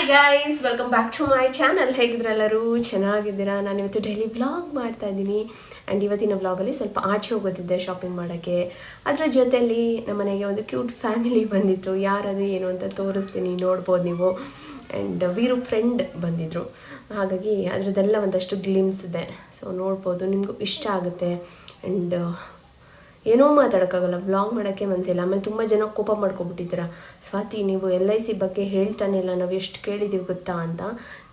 Hi guys, welcome back to my channel. ಹೇಗಿದ್ರೆಲ್ಲರೂ ಚೆನ್ನಾಗಿದ್ದೀರಾ? ನಾನು ಇವತ್ತು ಡೈಲಿ ವ್ಲಾಗ್ ಮಾಡ್ತಾ ಇದ್ದೀನಿ. ಆ್ಯಂಡ್ ಇವತ್ತಿನ ವ್ಲಾಗಲ್ಲಿ ಸ್ವಲ್ಪ ಆಚೆ ಹೋಗೋದಿದ್ದೆ ಶಾಪಿಂಗ್ ಮಾಡೋಕ್ಕೆ. ಅದರ ಜೊತೆಯಲ್ಲಿ ನಮ್ಮ ಮನೆಗೆ ಒಂದು ಕ್ಯೂಟ್ ಫ್ಯಾಮಿಲಿ ಬಂದಿತ್ತು. ಯಾರದು ಏನು ಅಂತ ತೋರಿಸ್ತೀನಿ, ನೋಡ್ಬೋದು ನೀವು. ಆ್ಯಂಡ್ ವೀರು ಫ್ರೆಂಡ್ ಬಂದಿದ್ದರು, ಹಾಗಾಗಿ ಅದರದ್ದೆಲ್ಲ ಒಂದಷ್ಟು ಗ್ಲಿಮ್ಸ್ ಇದೆ. ಸೊ ನೋಡ್ಬೋದು, ನಿಮಗೂ ಇಷ್ಟ ಆಗುತ್ತೆ. ಆ್ಯಂಡ್ ಏನೋ ಮಾತಾಡೋಕ್ಕಾಗಲ್ಲ, ವ್ಲಾಗ್ ಮಾಡೋಕ್ಕೆ ಮನಸ್ಸಿಲ್ಲ. ಆಮೇಲೆ ತುಂಬ ಜನ ಕೋಪ ಮಾಡ್ಕೊಬಿಟ್ಟಿದ್ದೀರ, ಸ್ವಾತಿ ನೀವು LIC ಬಗ್ಗೆ ಹೇಳ್ತಾನೆ ಇಲ್ಲ, ನಾವು ಎಷ್ಟು ಕೇಳಿದ್ದೀವಿ ಗೊತ್ತಾ ಅಂತ.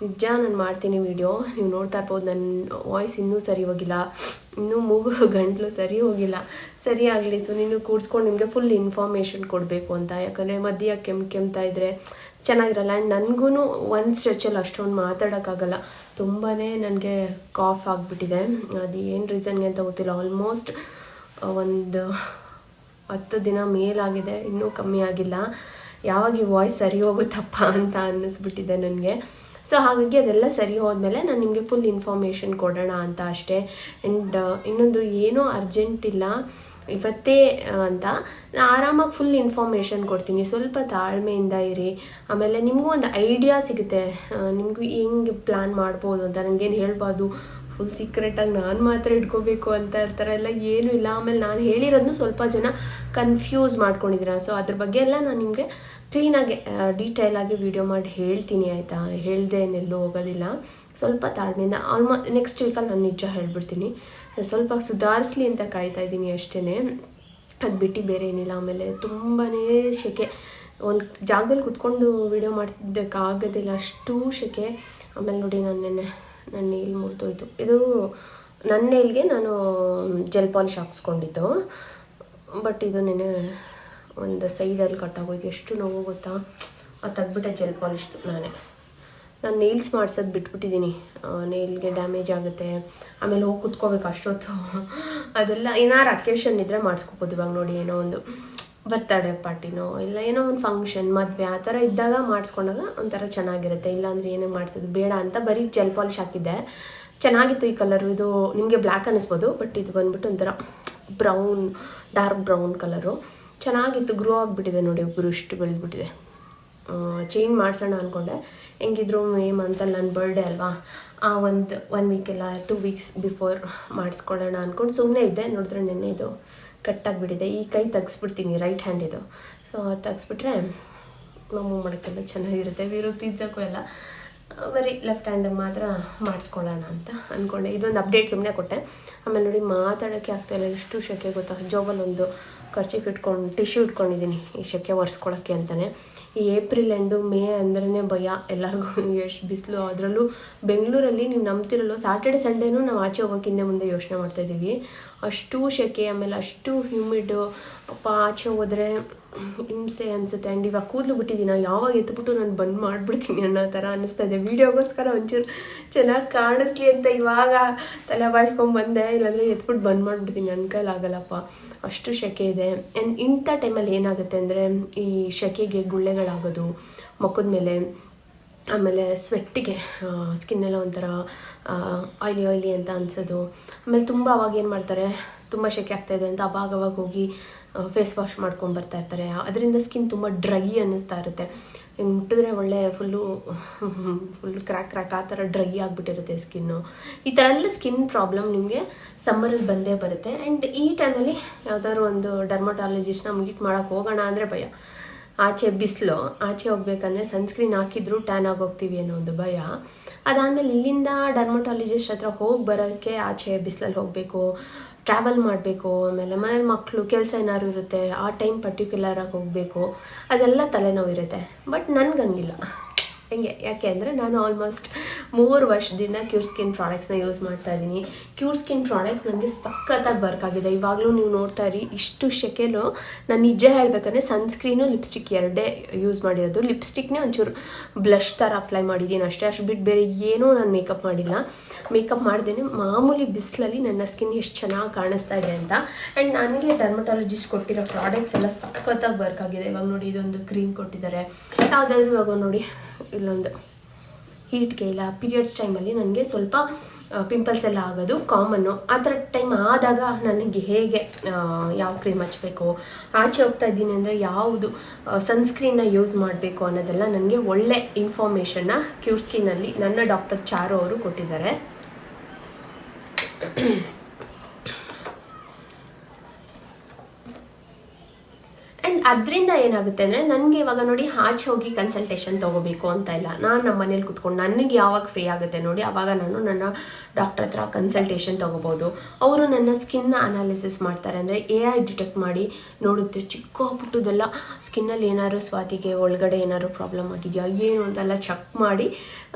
ನಿಜ ನಾನು ಮಾಡ್ತೀನಿ ವಿಡಿಯೋ, ನೀವು ನೋಡ್ತಾ ಇರ್ಬೋದು. ನನ್ನ ವಾಯ್ಸ್ ಇನ್ನೂ ಸರಿ ಹೋಗಿಲ್ಲ, ಇನ್ನೂ ಮೂಗು ಗಂಟ್ಲು ಸರಿ ಹೋಗಿಲ್ಲ. ಸರಿ ಆಗಲಿ, ಸೊ ನೀನು ಕೂಡಿಸ್ಕೊಂಡು ನಿಮಗೆ ಫುಲ್ ಇನ್ಫಾರ್ಮೇಷನ್ ಕೊಡಬೇಕು ಅಂತ. ಯಾಕಂದರೆ ಮಧ್ಯ ಕೆಮ್ತಾ ಇದ್ದರೆ ಚೆನ್ನಾಗಿರಲ್ಲ. ಆ್ಯಂಡ್ ನನಗೂ ಒಂದು ಸ್ಟ್ರೆಚಲ್ಲಿ ಅಷ್ಟೊಂದು ಮಾತಾಡೋಕ್ಕಾಗಲ್ಲ. ತುಂಬಾ ನನಗೆ ಕಾಫ್ ಆಗಿಬಿಟ್ಟಿದೆ. ಅದು ಏನು ರೀಸನ್ಗೆ ಅಂತ ಗೊತ್ತಿಲ್ಲ. ಆಲ್ಮೋಸ್ಟ್ ಒಂದು 10 ದಿನ ಮೇಲಾಗಿದೆ, ಇನ್ನೂ ಕಮ್ಮಿ ಆಗಿಲ್ಲ. ಯಾವಾಗ ಈ ವಾಯ್ಸ್ ಸರಿ ಹೋಗುತ್ತಪ್ಪ ಅಂತ ಅನ್ನಿಸ್ಬಿಟ್ಟಿದೆ ನನಗೆ. ಸೊ ಹಾಗಾಗಿ ಅದೆಲ್ಲ ಸರಿ ಹೋದ್ಮೇಲೆ ನಾನು ನಿಮಗೆ ಫುಲ್ ಇನ್ಫಾರ್ಮೇಷನ್ ಕೊಡೋಣ ಅಂತ ಅಷ್ಟೇ. ಆ್ಯಂಡ್ ಇನ್ನೊಂದು ಏನೂ ಅರ್ಜೆಂಟ್ ಇಲ್ಲ ಇವತ್ತೇ ಅಂತ, ನಾನು ಆರಾಮಾಗಿ ಫುಲ್ ಇನ್ಫಾರ್ಮೇಷನ್ ಕೊಡ್ತೀನಿ. ಸ್ವಲ್ಪ ತಾಳ್ಮೆಯಿಂದ ಇರಿ, ಆಮೇಲೆ ನಿಮಗೂ ಒಂದು ಐಡಿಯಾ ಸಿಗುತ್ತೆ. ನಿಮಗೂ ಹೆಂಗೆ ಪ್ಲ್ಯಾನ್ ಮಾಡ್ಬೋದು ಅಂತ. ನನಗೇನು ಹೇಳ್ಬಾರ್ದು, ಫುಲ್ ಸೀಕ್ರೆಟಾಗಿ ನಾನು ಮಾತ್ರ ಇಟ್ಕೋಬೇಕು ಅಂತ ಇರ್ತಾರೆ, ಎಲ್ಲ ಏನೂ ಇಲ್ಲ. ಆಮೇಲೆ ನಾನು ಹೇಳಿರೋದನ್ನು ಸ್ವಲ್ಪ ಜನ ಕನ್ಫ್ಯೂಸ್ ಮಾಡ್ಕೊಂಡಿದ್ದೀರ. ಸೊ ಅದ್ರ ಬಗ್ಗೆ ಎಲ್ಲ ನಾನು ನಿಮಗೆ ಕ್ಲೀನಾಗಿ ಡೀಟೇಲಾಗಿ ವಿಡಿಯೋ ಮಾಡಿ ಹೇಳ್ತೀನಿ, ಆಯಿತಾ? ಹೇಳ್ದೆ ಏನೆಲ್ಲೂ ಹೋಗೋದಿಲ್ಲ. ಸ್ವಲ್ಪ ತಾಳ್ಮೆಯಿಂದ ಆಲ್ಮೋಸ್ಟ್ ನೆಕ್ಸ್ಟ್ ವೀಕಲ್ಲಿ ನಾನು ನಿಜ ಹೇಳ್ಬಿಡ್ತೀನಿ. ಸ್ವಲ್ಪ ಸುಧಾರಿಸ್ಲಿ ಅಂತ ಕಾಯ್ತಾ ಇದ್ದೀನಿ ಅಷ್ಟೇ, ಅದು ಬಿಟ್ಟು ಬೇರೆ ಏನಿಲ್ಲ. ಆಮೇಲೆ ತುಂಬಾ ಸೆಕೆ, ಒಂದು ಜಾಗದಲ್ಲಿ ಕುತ್ಕೊಂಡು ವಿಡಿಯೋ ಮಾಡ್ತಿದ್ದಕ್ಕಾಗೋದಿಲ್ಲ, ಅಷ್ಟು ಸೆಕೆ. ಆಮೇಲೆ ನೋಡಿ, ನನ್ನ ನೇಲ್ ಮುರಿದೋಯ್ತು. ಇದು ನನ್ನ ನೇಲ್ಗೆ ನಾನು ಜೆಲ್ ಪಾಲಿಶ್ ಹಾಕ್ಸ್ಕೊಂಡಿದ್ದು, ಬಟ್ ಇದು ನೆನೆ ಒಂದು ಸೈಡಲ್ಲಿ ಕಟ್ಟಾಗೋಯ್ತು. ಎಷ್ಟು ನೋವು ಗೊತ್ತಾ? ಅದು ತೆಗ್ಬಿಟ್ಟೆ ಜೆಲ್ ಪಾಲಿಶ್ದು. ನಾನು ನೇಲ್ಸ್ ಮಾಡ್ಸೋದು ಬಿಟ್ಬಿಟ್ಟಿದ್ದೀನಿ, ನೇಲ್ಗೆ ಡ್ಯಾಮೇಜ್ ಆಗುತ್ತೆ. ಆಮೇಲೆ ಹೋಗಿ ಕುತ್ಕೋಬೇಕು ಅಷ್ಟೊತ್ತು. ಅದೆಲ್ಲ ಏನಾರು ಅಕೇಶನ್ ಇದ್ದರೆ ಮಾಡಿಸ್ಕೋಬೋದು. ಇವಾಗ ನೋಡಿ, ಏನೋ ಒಂದು ಬರ್ತಡೇ ಪಾರ್ಟಿನೋ ಇಲ್ಲ ಏನೋ ಒಂದು ಫಂಕ್ಷನ್, ಮದುವೆ ಆ ಥರ ಇದ್ದಾಗ ಮಾಡಿಸ್ಕೊಂಡಾಗ ಒಂಥರ ಚೆನ್ನಾಗಿರುತ್ತೆ. ಇಲ್ಲಾಂದರೆ ಏನೇ ಮಾಡಿಸೋದು ಬೇಡ ಅಂತ ಬರೀ ಜೆಲ್ ಪಾಲಿಶ್ ಹಾಕಿದ್ದೆ. ಚೆನ್ನಾಗಿತ್ತು ಈ ಕಲರು. ಇದು ನಿಮಗೆ ಬ್ಲ್ಯಾಕ್ ಅನ್ನಿಸ್ಬೋದು, ಬಟ್ ಇದು ಬಂದ್ಬಿಟ್ಟು ಒಂಥರ ಬ್ರೌನ್, ಡಾರ್ಕ್ ಬ್ರೌನ್ ಕಲರು. ಚೆನ್ನಾಗಿತ್ತು, ಗ್ರೋ ಆಗಿಬಿಟ್ಟಿದೆ ನೋಡಿ, ಒಬ್ಬರು ಇಷ್ಟು ಬೆಳೆದ್ಬಿಟ್ಟಿದೆ. ಚೇಂಜ್ ಮಾಡಿಸೋಣ ಅಂದ್ಕೊಂಡೆ. ಹೆಂಗಿದ್ರು ಮೇ ಮಂತಲ್ಲಿ ನನ್ನ ಬರ್ಡೇ ಅಲ್ವಾ, ಒನ್ ವೀಕ್ ಇಲ್ಲ 2 ವೀಕ್ಸ್ ಬಿಫೋರ್ ಮಾಡಿಸ್ಕೊಳ್ಳೋಣ ಅಂದ್ಕೊಂಡು ಸುಮ್ಮನೆ ಇದ್ದೆ. ನೋಡಿದ್ರೆ ನೆನ್ನೆ ಇದು ಕಟ್ಟಾಗಿಬಿಟ್ಟಿದೆ. ಈ ಕೈ ತೆಗ್ಸ್ಬಿಡ್ತೀನಿ, ರೈಟ್ ಹ್ಯಾಂಡ್ ಇದು. ಸೊ ಅದು ತೆಗ್ಸ್ಬಿಟ್ರೆ ಮೂವ್ ಮಾಡೋಕ್ಕೆಲ್ಲ ಚೆನ್ನಾಗಿರುತ್ತೆ. ವೀರು ಪಿಜ್ಜಕ್ಕೂ ಎಲ್ಲ ಬರೀ ಲೆಫ್ಟ್ ಹ್ಯಾಂಡಿಗೆ ಮಾತ್ರ ಮಾಡಿಸ್ಕೊಳ್ಳೋಣ ಅಂತ ಅಂದ್ಕೊಂಡೆ. ಇದೊಂದು ಅಪ್ಡೇಟ್ ಸುಮ್ಮನೆ ಕೊಟ್ಟೆ. ಆಮೇಲೆ ನೋಡಿ, ಮಾತಾಡೋಕ್ಕೆ ಆಗ್ತಾಯಿಲ್ಲ, ಎಷ್ಟು ಸೆಕೆ ಗೊತ್ತಾ? ಜಾಬಲ್ಲಿ ಒಂದು ಖರ್ಚಿಗೆ ಇಟ್ಕೊಂಡು ಟಿಶ್ಯೂ ಇಟ್ಕೊಂಡಿದ್ದೀನಿ ಈ ಸೆಕೆ ಒರೆಸ್ಕೊಳ್ಳೋಕ್ಕೆ ಅಂತಲೇ. ಈ ಏಪ್ರಿಲ್ ಎಂಡು ಮೇ ಅಂದ್ರೇ ಭಯ ಎಲ್ಲರಿಗೂ, ಎಷ್ಟು ಬಿಸಿಲು. ಅದರಲ್ಲೂ ಬೆಂಗಳೂರಲ್ಲಿ ನೀವು ನಂಬ್ತಿರಲ್ಲೋ, ಸ್ಯಾಟರ್ಡೆ ಸಂಡೇನೂ ನಾವು ಆಚೆ ಹೋಗೋಕೆ ಹಿಂದೆ ಮುಂದೆ ಯೋಚನೆ ಮಾಡ್ತಾಯಿದ್ದೀವಿ, ಅಷ್ಟು ಸೆಕೆ. ಆಮೇಲೆ ಅಷ್ಟು ಹ್ಯೂಮಿಡು. ಅಪ್ಪ ಆಚೆ ಹೋದರೆ ಹಿಂಸೆ ಅನಿಸುತ್ತೆ. ಆ್ಯಂಡ್ ಇವಾಗ ಕೂದಲು ಬಿಟ್ಟಿದ್ದೀನಿ, ಯಾವಾಗ ಎತ್ಬಿಟ್ಟು ನಾನು ಬಂದ್ ಮಾಡಿಬಿಡ್ತೀನಿ ಅನ್ನೋ ಥರ ಅನ್ನಿಸ್ತಾ ಇದೆ. ವೀಡಿಯೋಗೋಸ್ಕರ ಒಂಚೂರು ಚೆನ್ನಾಗಿ ಕಾಣಿಸ್ಲಿ ಅಂತ ಇವಾಗ ತಲೆ ಬಾಚ್ಕೊಂಡ್ಬಂದೆ, ಇಲ್ಲಾಂದರೆ ಎತ್ಬಿಟ್ಟು ಬಂದ್ ಮಾಡಿಬಿಡ್ತೀನಿ. ನನ್ನ ಕೈಲಾಗಲ್ಲಪ್ಪ, ಅಷ್ಟು ಸೆಕೆ ಇದೆ. ಆ್ಯಂಡ್ ಇಂಥ ಟೈಮಲ್ಲಿ ಏನಾಗುತ್ತೆ ಅಂದರೆ, ಈ ಸೆಕೆಗೆ ಗುಳ್ಳೆಗಳಾಗೋದು ಮುಖದ ಮೇಲೆ, ಆಮೇಲೆ ಸ್ವೆಟ್ಟಿಗೆ ಸ್ಕಿನ್ನೆಲ್ಲ ಒಂಥರ ಆಯ್ಲಿ ಅಂತ ಅನಿಸೋದು. ಆಮೇಲೆ ತುಂಬ ಅವಾಗ ಏನು ಮಾಡ್ತಾರೆ, ತುಂಬ ಸೆಕೆ ಆಗ್ತಾಯಿದೆ ಅಂತ ಅವಾಗ ಹೋಗಿ ಫೇಸ್ ವಾಶ್ ಮಾಡ್ಕೊಂಡು ಬರ್ತಾ ಇರ್ತಾರೆ. ಅದರಿಂದ ಸ್ಕಿನ್ ತುಂಬ ಡ್ರೈ ಅನ್ನಿಸ್ತಾ ಇರುತ್ತೆ. ಹಿಂಗೆ ಮುಟ್ಟಿದ್ರೆ ಒಳ್ಳೆ ಫುಲ್ ಕ್ರ್ಯಾಕ್ ಆ ಥರ ಡ್ರೈ ಆಗಿಬಿಟ್ಟಿರುತ್ತೆ ಸ್ಕಿನ್ನು. ಈ ಥರ ಎಲ್ಲ ಸ್ಕಿನ್ ಪ್ರಾಬ್ಲಮ್ ನಿಮಗೆ ಸಮ್ಮರಲ್ಲಿ ಬಂದೇ ಬರುತ್ತೆ. ಆ್ಯಂಡ್ ಈ ಟೈಮಲ್ಲಿ ಯಾವುದಾದ್ರು ಒಂದು ಡರ್ಮಟಾಲಜಿಸ್ಟ್ನ ಮೀಟ್ ಮಾಡೋಕ್ಕೆ ಹೋಗೋಣ ಅಂದರೆ ಭಯ. ಆಚೆ ಬಿಸಿಲು, ಆಚೆ ಹೋಗ್ಬೇಕಂದ್ರೆ ಸನ್ಸ್ಕ್ರೀನ್ ಹಾಕಿದ್ರು ಟ್ಯಾನ್ ಆಗೋಗ್ತೀವಿ ಅನ್ನೋ ಒಂದು ಭಯ. ಅದಾದಮೇಲೆ ಇಲ್ಲಿಂದ ಡರ್ಮಟಾಲಜಿಸ್ಟ್ ಹತ್ರ ಹೋಗಿ ಬರೋಕ್ಕೆ ಆಚೆ ಬಿಸಿಲಲ್ಲಿ ಹೋಗಬೇಕು, ಟ್ರಾವೆಲ್ ಮಾಡಬೇಕು. ಆಮೇಲೆ ಮನೇಲಿ ಮಕ್ಕಳು ಕೆಲಸ ಏನಾದ್ರು ಇರುತ್ತೆ, ಆ ಟೈಮ್ ಪರ್ಟಿಕ್ಯುಲರಾಗಿ ಹೋಗಬೇಕು, ಅದೆಲ್ಲ ತಲೆನೋವು ಇರುತ್ತೆ. ಬಟ್ ನನಗಂಗಿಲ್ಲ. ಹೆಂಗೆ ಯಾಕೆ ಅಂದರೆ, ನಾನು ಆಲ್ಮೋಸ್ಟ್ 3 ವರ್ಷದಿಂದ ಕ್ಯೂರ್ ಸ್ಕಿನ್ ಪ್ರಾಡಕ್ಟ್ಸ್ನ ಯೂಸ್ ಮಾಡ್ತಾ ಇದ್ದೀನಿ. ಕ್ಯೂರ್ ಸ್ಕಿನ್ ಪ್ರಾಡಕ್ಟ್ಸ್ ನನಗೆ ಸಖತ್ತಾಗಿ ವರ್ಕ್ ಆಗಿದೆ. ಇವಾಗಲೂ ನೀವು ನೋಡ್ತಾ ಇರಿ, ಇಷ್ಟು ಸೆಕೆಲೂ ನಾನು ನಿಜ ಹೇಳಬೇಕಂದ್ರೆ ಸನ್ಸ್ಕ್ರೀನು ಲಿಪ್ಸ್ಟಿಕ್ ಎರಡೇ ಯೂಸ್ ಮಾಡಿರೋದು. ಲಿಪ್ಸ್ಟಿಕ್ನೇ ಒಂಚೂರು ಬ್ಲಷ್ ಥರ ಅಪ್ಲೈ ಮಾಡಿದ್ದೀನಿ ಅಷ್ಟೇ, ಅಷ್ಟು ಬಿಟ್ಟು ಬೇರೆ ಏನೂ ನಾನು ಮೇಕಪ್ ಮಾಡಿಲ್ಲ. ಮೇಕಪ್ ಮಾಡ್ದೇನೆ ಮಾಮೂಲಿ ಬಿಸಿಲಲ್ಲಿ ನನ್ನ ಸ್ಕಿನ್ ಎಷ್ಟು ಚೆನ್ನಾಗಿ ಕಾಣಿಸ್ತಾ ಇದೆ ಅಂತ. ಆ್ಯಂಡ್ ನನಗೆ ಡರ್ಮಟಾಲಜಿಸ್ಟ್ ಕೊಟ್ಟಿರೋ ಪ್ರಾಡಕ್ಟ್ಸ್ ಎಲ್ಲ ಸಖತ್ತಾಗಿ ವರ್ಕ್ ಆಗಿದೆ. ಇವಾಗ ನೋಡಿ, ಇದೊಂದು ಕ್ರೀಮ್ ಕೊಟ್ಟಿದ್ದಾರೆ. ಯಾವುದಾದ್ರೂ ಇವಾಗ ನೋಡಿ, ಇಲ್ಲೊಂದು ಹೀಟ್ಗೆ ಇಲ್ಲ ಪೀರಿಯಡ್ಸ್ ಟೈಮಲ್ಲಿ ನನಗೆ ಸ್ವಲ್ಪ ಪಿಂಪಲ್ಸ್ ಎಲ್ಲ ಆಗೋದು ಕಾಮನ್ನು. ಆ ಥರ ಟೈಮ್ ಆದಾಗ ನನಗೆ ಹೇಗೆ ಯಾವ ಕ್ರೀಮ್ ಹಚ್ಚಬೇಕು, ಆಚೆ ಹೋಗ್ತಾ ಇದ್ದೀನಿ ಅಂದರೆ ಯಾವುದು ಸನ್ಸ್ಕ್ರೀನ್ನ ಯೂಸ್ ಮಾಡಬೇಕು ಅನ್ನೋದೆಲ್ಲ ನನಗೆ ಒಳ್ಳೆ ಇನ್ಫಾರ್ಮೇಷನ್ನ ಕ್ಯೂರ್ ಸ್ಕಿನ್ನಲ್ಲಿ ನನ್ನ ಡಾಕ್ಟರ್ ಚಾರು ಅವರು ಕೊಟ್ಟಿದ್ದಾರೆ. ಆ್ಯಂಡ್ ಅದರಿಂದ ಏನಾಗುತ್ತೆ ಅಂದರೆ ನನಗೆ ಇವಾಗ ನೋಡಿ ಆಚೆ ಹೋಗಿ ಕನ್ಸಲ್ಟೇಷನ್ ತೊಗೋಬೇಕು ಅಂತ ಇಲ್ಲ. ನಾನು ನಮ್ಮ ಮನೇಲಿ ಕೂತ್ಕೊಂಡು ನನಗೆ ಯಾವಾಗ ಫ್ರೀ ಆಗುತ್ತೆ ನೋಡಿ ಆವಾಗ ನಾನು ನನ್ನ ಡಾಕ್ಟರ್ ಹತ್ರ ಕನ್ಸಲ್ಟೇಷನ್ ತೊಗೋಬೋದು. ಅವರು ನನ್ನ ಸ್ಕಿನ್ನ ಅನಾಲಿಸಿಸ್ ಮಾಡ್ತಾರೆ. ಅಂದರೆ AI ಡಿಟೆಕ್ಟ್ ಮಾಡಿ ನೋಡುತ್ತೆ ಚಿಕ್ಕ ಪುಟ್ಟದೆಲ್ಲ ಸ್ಕಿನ್ನಲ್ಲಿ ಏನಾದ್ರು ಸ್ವಾತಿಗೆ ಒಳಗಡೆ ಏನಾದ್ರು ಪ್ರಾಬ್ಲಮ್ ಆಗಿದೆಯಾ ಏನು ಅಂತೆಲ್ಲ ಚೆಕ್ ಮಾಡಿ